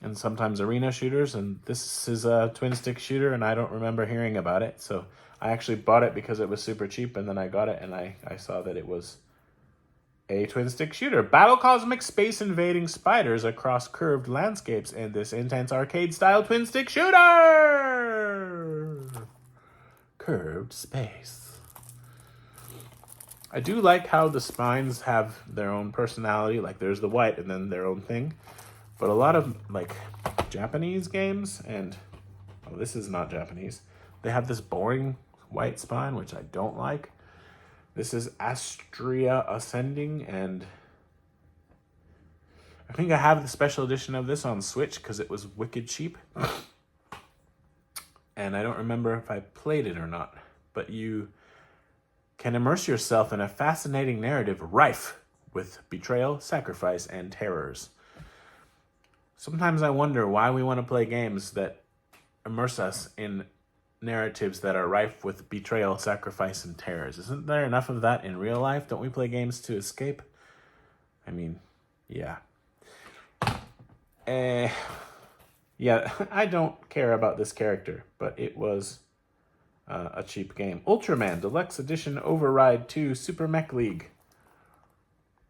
And sometimes arena shooters, and this is a twin stick shooter, and I don't remember hearing about it. So I actually bought it because it was super cheap, and then I got it, and I saw that it was a twin-stick shooter. Battle cosmic space invading spiders across curved landscapes in this intense arcade-style twin-stick shooter! Curved space. I do like how the spines have their own personality. Like, there's the white and then their own thing. But a lot of, like, Japanese games, and... oh, this is not Japanese. They have this boring white spine, which I don't like. This is Astria Ascending, and I think I have the special edition of this on Switch because it was wicked cheap. And I don't remember if I played it or not, but you can immerse yourself in a fascinating narrative rife with betrayal, sacrifice, and terrors. Sometimes I wonder why we want to play games that immerse us in narratives that are rife with betrayal, sacrifice, and terrors. Isn't there enough of that in real life? Don't we play games to escape? I mean, yeah. Yeah, I don't care about this character, but it was a cheap game. Ultraman Deluxe Edition Override 2 Super Mech League.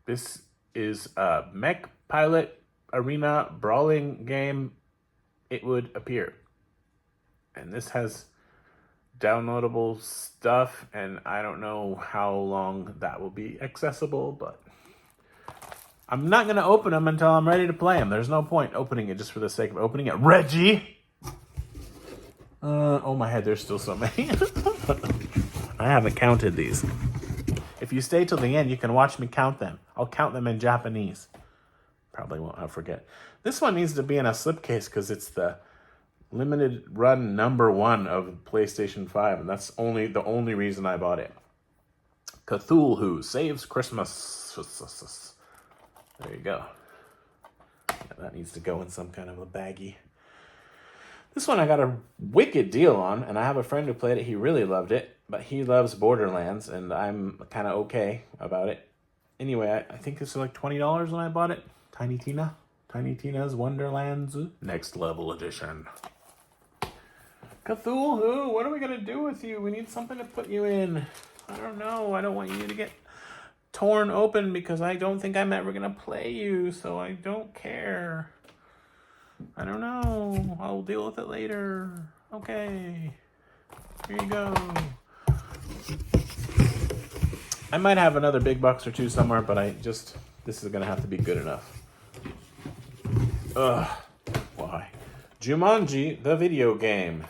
This is a mech pilot arena brawling game, it would appear. And this has downloadable stuff, and I don't know how long that will be accessible, but I'm not going to open them until I'm ready to play them. There's no point opening it just for the sake of opening it. Reggie! Oh my head, there's still so many. I haven't counted these. If you stay till the end, you can watch me count them. I'll count them in Japanese. Probably won't, I'll forget. This one needs to be in a slipcase because it's the limited run #1 of PlayStation 5, and that's the only reason I bought it. Cthulhu Saves Christmas. There you go. Yeah, that needs to go in some kind of a baggie. This one I got a wicked deal on, and I have a friend who played it. He really loved it, but he loves Borderlands, and I'm kind of okay about it. Anyway, I think this was like $20 when I bought it. Tiny Tina's Wonderlands Next Level Edition. Cthulhu, what are we going to do with you? We need something to put you in. I don't know. I don't want you to get torn open because I don't think I'm ever going to play you, so I don't care. I don't know. I'll deal with it later. Okay. Here you go. I might have another big box or two somewhere, but this is going to have to be good enough. Ugh. Why? Jumanji, the video game.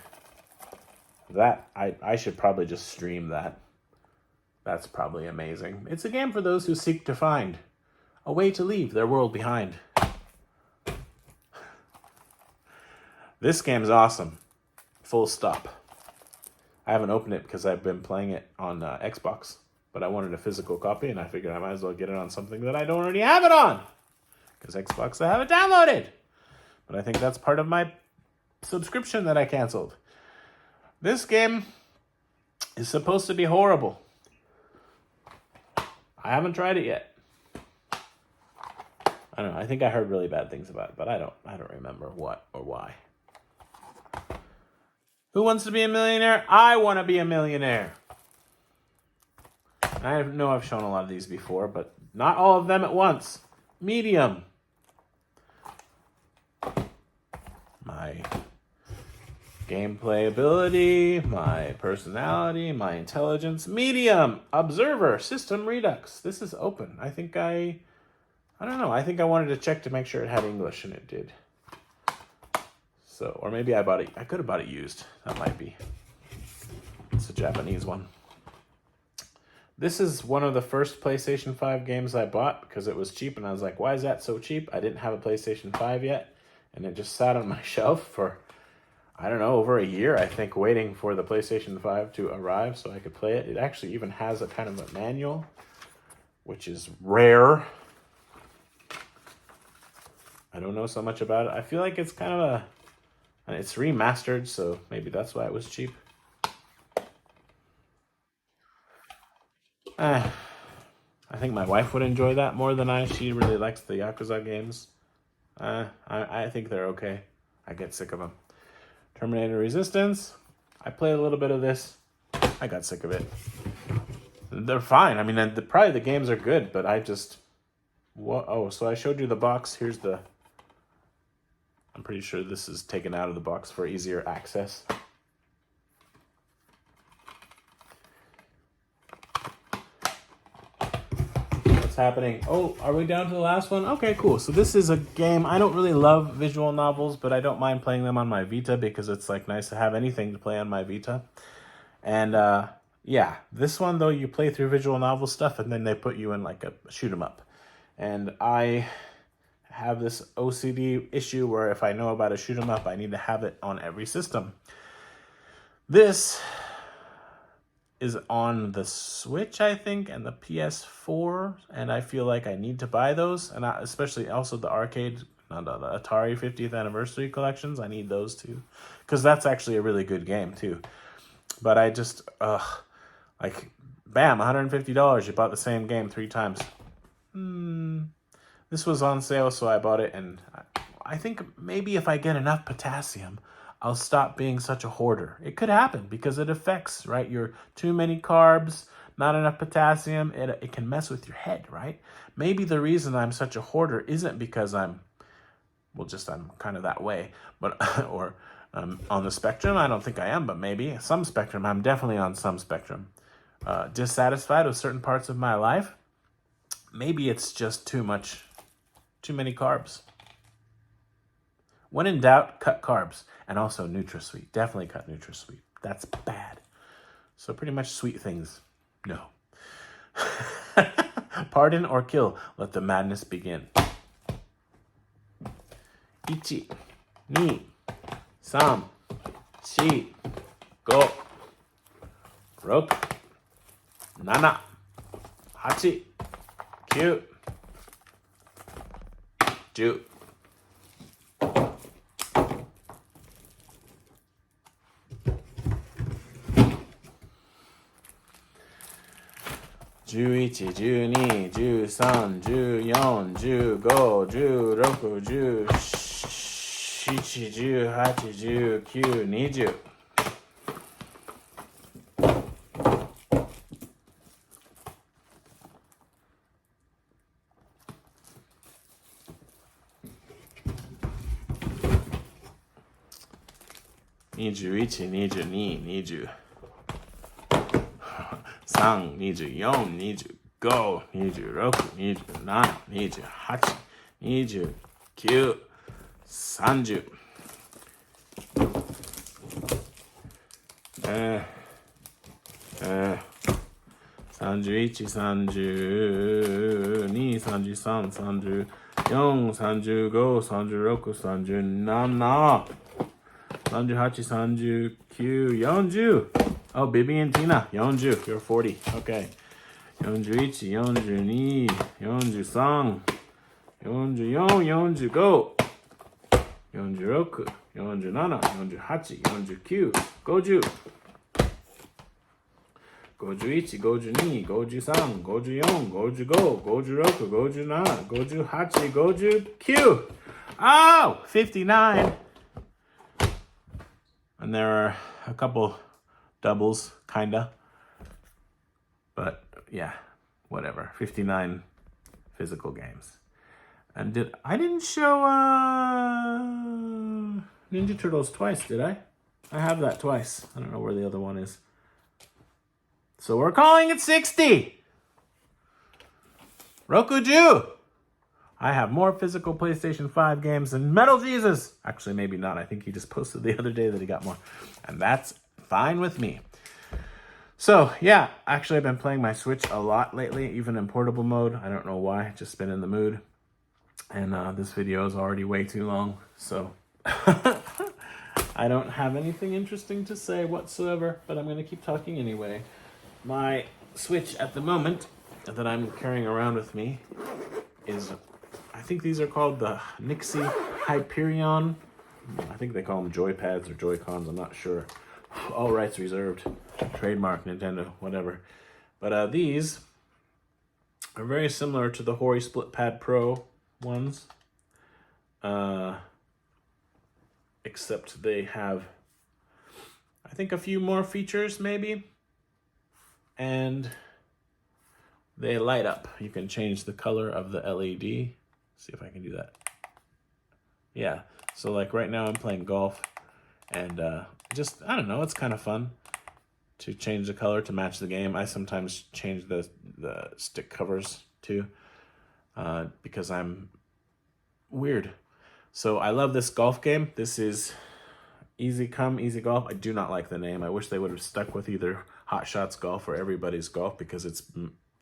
That, I should probably just stream that. That's probably amazing. It's a game for those who seek to find a way to leave their world behind. This game's awesome. Full stop. I haven't opened it because I've been playing it on Xbox, but I wanted a physical copy, and I figured I might as well get it on something that I don't already have it on. Because Xbox, I have it downloaded. But I think that's part of my subscription that I canceled. This game is supposed to be horrible. I haven't tried it yet. I don't know. I think I heard really bad things about it, but I don't remember what or why. Who wants to be a millionaire? I want to be a millionaire. I know I've shown a lot of these before, but not all of them at once. Medium. My gameplay ability, my personality, my intelligence. Medium. Observer. System Redux. This is open. I don't know. I think I wanted to check to make sure it had English, and it did. So, or maybe I could have bought it used. That might be. It's a Japanese one. This is one of the first PlayStation 5 games I bought because it was cheap, and I was like, why is that so cheap? I didn't have a PlayStation 5 yet, and it just sat on my shelf for, I don't know, over a year, I think, waiting for the PlayStation 5 to arrive so I could play it. It actually even has a kind of a manual, which is rare. I don't know so much about it. I feel like it's kind of it's remastered, so maybe that's why it was cheap. I think my wife would enjoy that more than I. She really likes the Yakuza games. I think they're okay. I get sick of them. Terminator Resistance. I played a little bit of this. I got sick of it. They're fine. I mean, probably the games are good, but I just... What? Oh, so I showed you the box. Here's the... I'm pretty sure this is taken out of the box for easier access. What's happening? Oh, are we down to the last one? Okay, cool. So this is a game. I don't really love visual novels, but I don't mind playing them on my Vita because it's like nice to have anything to play on my Vita. And yeah, this one though, you play through visual novel stuff and then they put you in like a shoot 'em up. And I have this OCD issue where if I know about a shoot 'em up, I need to have it on every system. This is on the Switch, I think, and the PS4, and I feel like I need to buy those, and especially also the arcade, the Atari 50th anniversary collections. I need those too, because that's actually a really good game too. But I just, like, bam, $150. You bought the same game 3 times. This was on sale, so I bought it, and I think maybe if I get enough potassium, I'll stop being such a hoarder. It could happen because it affects, right? Your too many carbs, not enough potassium. It can mess with your head, right? Maybe the reason I'm such a hoarder isn't because I'm kind of that way, but or on the spectrum. I don't think I am, but maybe some spectrum. I'm definitely on some spectrum. Dissatisfied with certain parts of my life. Maybe it's just too many carbs. When in doubt, cut carbs. And also NutraSweet. Definitely cut NutraSweet. That's bad. So pretty much sweet things, no. Pardon or kill. Let the madness begin. 1, 2, 3, 4, 5, 6, 7, 8, 9, 10. 11、12、13、14、15、16、17、18、19、20。21、22、23、24、25、26、27、28、29、30。31、32、33、34、35、36、37、38、39、40. Oh, Bibi and Tina, 40. You're 40. Okay. 41, 42, 43, 44, 45, 46, 47, 48, 49, 50. 51, 52, 53, 54, 55, 56, 57, 58, 59. Oh, 59. And there are a couple doubles, kinda. But yeah, whatever. 59 physical games. And I didn't show Ninja Turtles twice, did I? I have that twice. I don't know where the other one is. So we're calling it 60. Rokuju. I have more physical PlayStation 5 games than Metal Jesus. Actually, maybe not. I think he just posted the other day that he got more. And that's fine with me. So, yeah. Actually, I've been playing my Switch a lot lately, even in portable mode. I don't know why. Just been in the mood. And this video is already way too long. So, I don't have anything interesting to say whatsoever. But I'm going to keep talking anyway. My Switch at the moment that I'm carrying around with me is... I think these are called the Nixie Hyperion. I think they call them Joypads or Joy-Cons. I'm not sure. All rights reserved. Trademark, Nintendo, whatever. But these are very similar to the Hori Split Pad Pro ones. Except they have, I think, a few more features, maybe. And they light up. You can change the color of the LED. See if I can do that. Yeah, so like right now I'm playing golf, and just, I don't know, it's kind of fun to change the color to match the game. I sometimes change the stick covers too, because I'm weird. So I love this golf game. This is Easy Come, Easy Golf. I do not like the name. I wish they would have stuck with either Hot Shots Golf or Everybody's Golf, because it's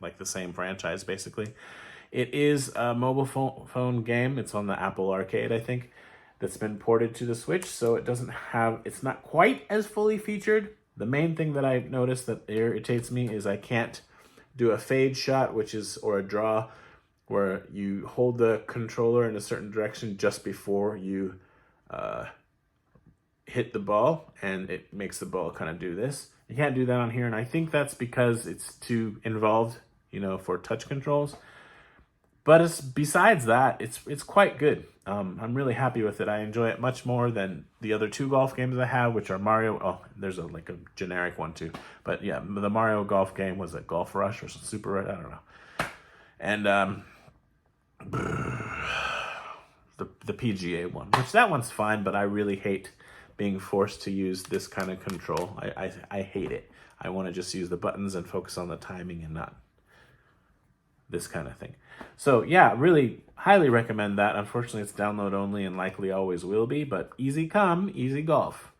like the same franchise basically. It is a mobile phone game. It's on the Apple Arcade, I think, that's been ported to the Switch, so it's not quite as fully featured. The main thing that I noticed that irritates me is I can't do a fade shot, or a draw, where you hold the controller in a certain direction just before you hit the ball, and it makes the ball kind of do this. You can't do that on here, and I think that's because it's too involved, for touch controls. But besides that, it's quite good. I'm really happy with it. I enjoy it much more than the other two golf games I have, which are Mario. Oh, there's a generic one too. But yeah, the Mario golf game was it Golf Rush or Super Rush? I don't know. And the PGA one, which that one's fine, but I really hate being forced to use this kind of control. I hate it. I want to just use the buttons and focus on the timing and not this kind of thing. So yeah, really highly recommend that. Unfortunately, it's download only and likely always will be, but Easy Come, Easy Golf.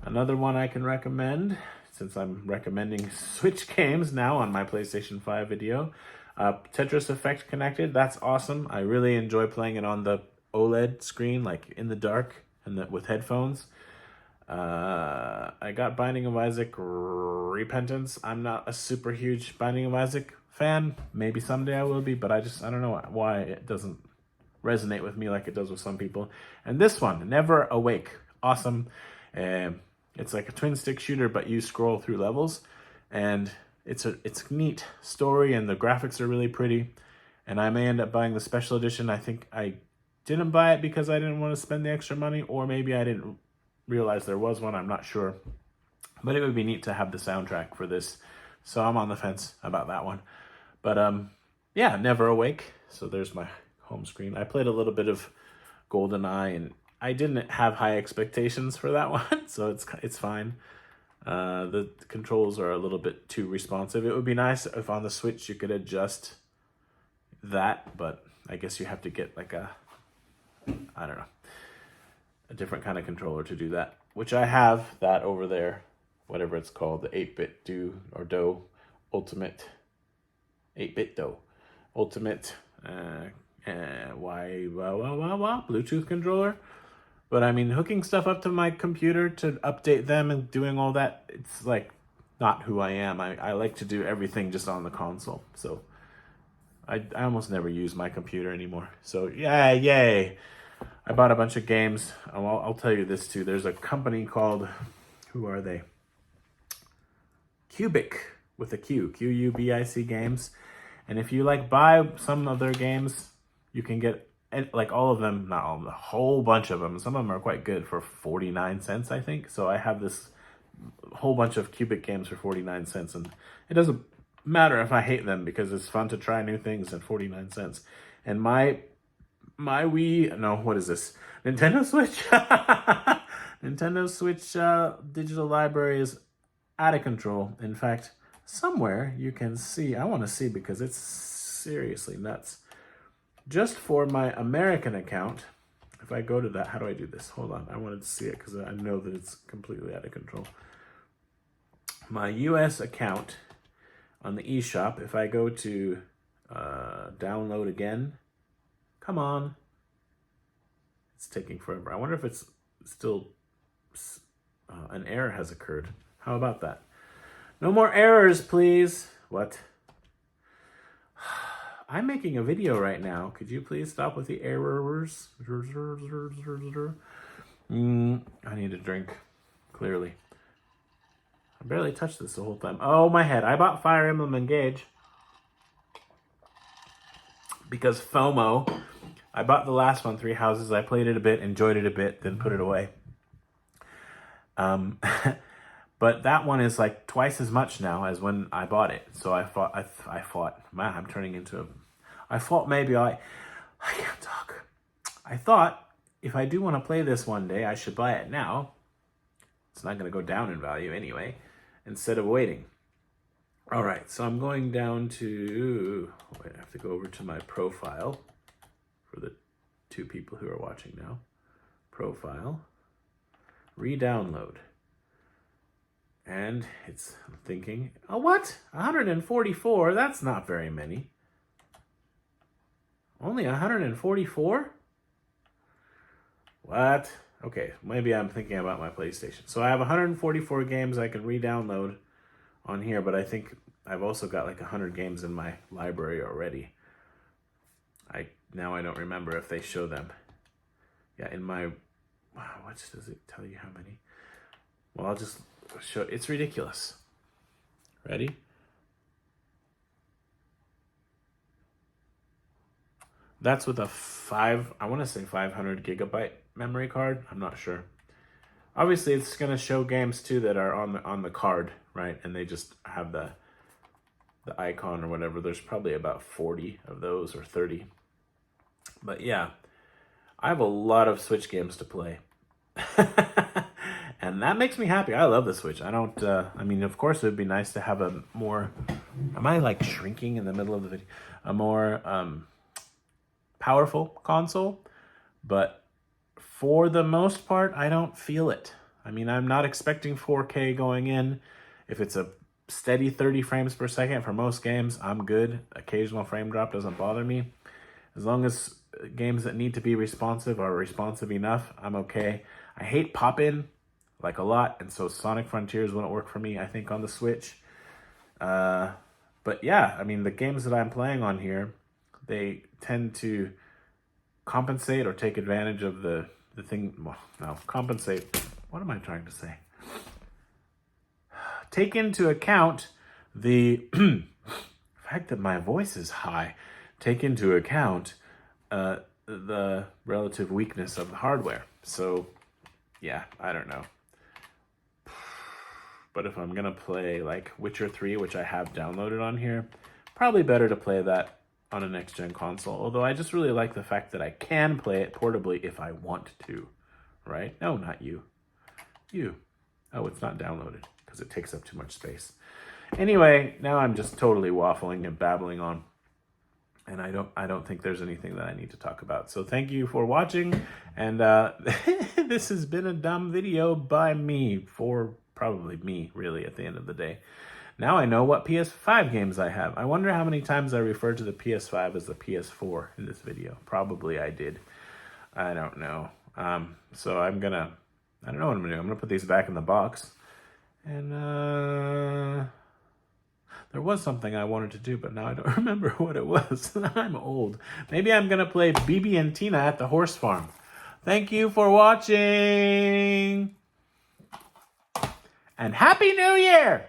Another one I can recommend, since I'm recommending Switch games now on my PlayStation 5 video, Tetris Effect Connected. That's awesome. I really enjoy playing it on the OLED screen, like in the dark and with headphones. I got Binding of Isaac Repentance. I'm not a super huge Binding of Isaac fan. Maybe someday I will be, but I don't know why it doesn't resonate with me like it does with some people. And this one, Never Awake, awesome. It's like a twin stick shooter, but you scroll through levels, and it's a neat story, and the graphics are really pretty. And I may end up buying the special edition. I think I didn't buy it because I didn't want to spend the extra money, or maybe I didn't realize there was one. I'm not sure, but it would be neat to have the soundtrack for this. So I'm on the fence about that one. But yeah, Never Awake. So there's my home screen. I played a little bit of GoldenEye, and I didn't have high expectations for that one, so it's fine. The controls are a little bit too responsive. It would be nice if on the Switch you could adjust that, but I guess you have to get like a different kind of controller to do that, which I have that over there, whatever it's called, the 8-bit Do Ultimate 8-bit Do Ultimate Bluetooth controller. But I mean, hooking stuff up to my computer to update them and doing all that, it's like not who I am. I like to do everything just on the console. So I almost never use my computer anymore. So yeah, yay. I bought a bunch of games. I'll tell you this too. There's a company called, who are they? Cubic, with a Q, Qubic Games. And if you buy some of their games, you can get all of them, not all of them, a whole bunch of them. Some of them are quite good for 49 cents, I think. So I have this whole bunch of Cubic games for 49 cents. And it doesn't matter if I hate them, because it's fun to try new things at 49 cents. And my Wii, no, what is this? Nintendo Switch? Nintendo Switch digital library is out of control. In fact, somewhere you can see, I want to see because it's seriously nuts. Just for my American account, if I go to that, how do I do this? Hold on, I wanted to see it because I know that it's completely out of control. My US account on the eShop, if I go to download again, come on. It's taking forever. I wonder if it's still, an error has occurred. How about that? No more errors, please. What? I'm making a video right now. Could you please stop with the errors? I need a drink, clearly. I barely touched this the whole time. Oh, my head. I bought Fire Emblem Engage because FOMO. I bought the last one, Three Houses. I played it a bit, enjoyed it a bit, then put it away. But that one is like twice as much now as when I bought it. So I thought, man, I'm turning into a... I thought maybe I can't talk. I thought if I do want to play this one day, I should buy it now. It's not going to go down in value anyway, instead of waiting. All right, so I'm going down to... Wait, I have to go over to my profile for the 2 people who are watching now. Profile. Re-download. And it's thinking, oh, what? 144? That's not very many. Only 144? What? Okay, maybe I'm thinking about my PlayStation. So I have 144 games I can re-download on here, but I think I've also got like 100 games in my library already. Now I don't remember if they show them. Yeah, in my... Wow, what does it tell you how many? Well, I'll just show... It's ridiculous. Ready? That's with a I want to say 500 gigabyte memory card. I'm not sure. Obviously, it's going to show games too that are on the card, right? And they just have the icon or whatever. There's probably about 40 of those or 30. But yeah, I have a lot of Switch games to play. And that makes me happy. I love the Switch. I mean, of course, it would be nice to have a more... Am I like shrinking in the middle of the video? A more... powerful console, but for the most part, I don't feel it. I mean, I'm not expecting 4K going in. If it's a steady 30 frames per second for most games, I'm good. Occasional frame drop doesn't bother me. As long as games that need to be responsive are responsive enough, I'm okay. I hate pop-in, like a lot, and so Sonic Frontiers wouldn't work for me, I think, on the Switch. But yeah, I mean, the games that I'm playing on here, they tend to compensate or take advantage of the thing. Well, no, compensate. What am I trying to say? Take into account the fact that my voice is high. Take into account the relative weakness of the hardware. So, yeah, I don't know. But if I'm going to play like Witcher 3, which I have downloaded on here, probably better to play that on a next-gen console. Although I just really like the fact that I can play it portably if I want to, right? No, not you. You. Oh, it's not downloaded because it takes up too much space. Anyway, now I'm just totally waffling and babbling on. And I don't think there's anything that I need to talk about. So thank you for watching. And this has been a dumb video by me, for probably me, really, at the end of the day. Now I know what PS5 games I have. I wonder how many times I referred to the PS5 as the PS4 in this video. Probably I did. I don't know. So I don't know what I'm gonna do. I'm gonna put these back in the box. And there was something I wanted to do, but now I don't remember what it was. I'm old. Maybe I'm gonna play BB and Tina at the horse farm. Thank you for watching. And Happy New Year!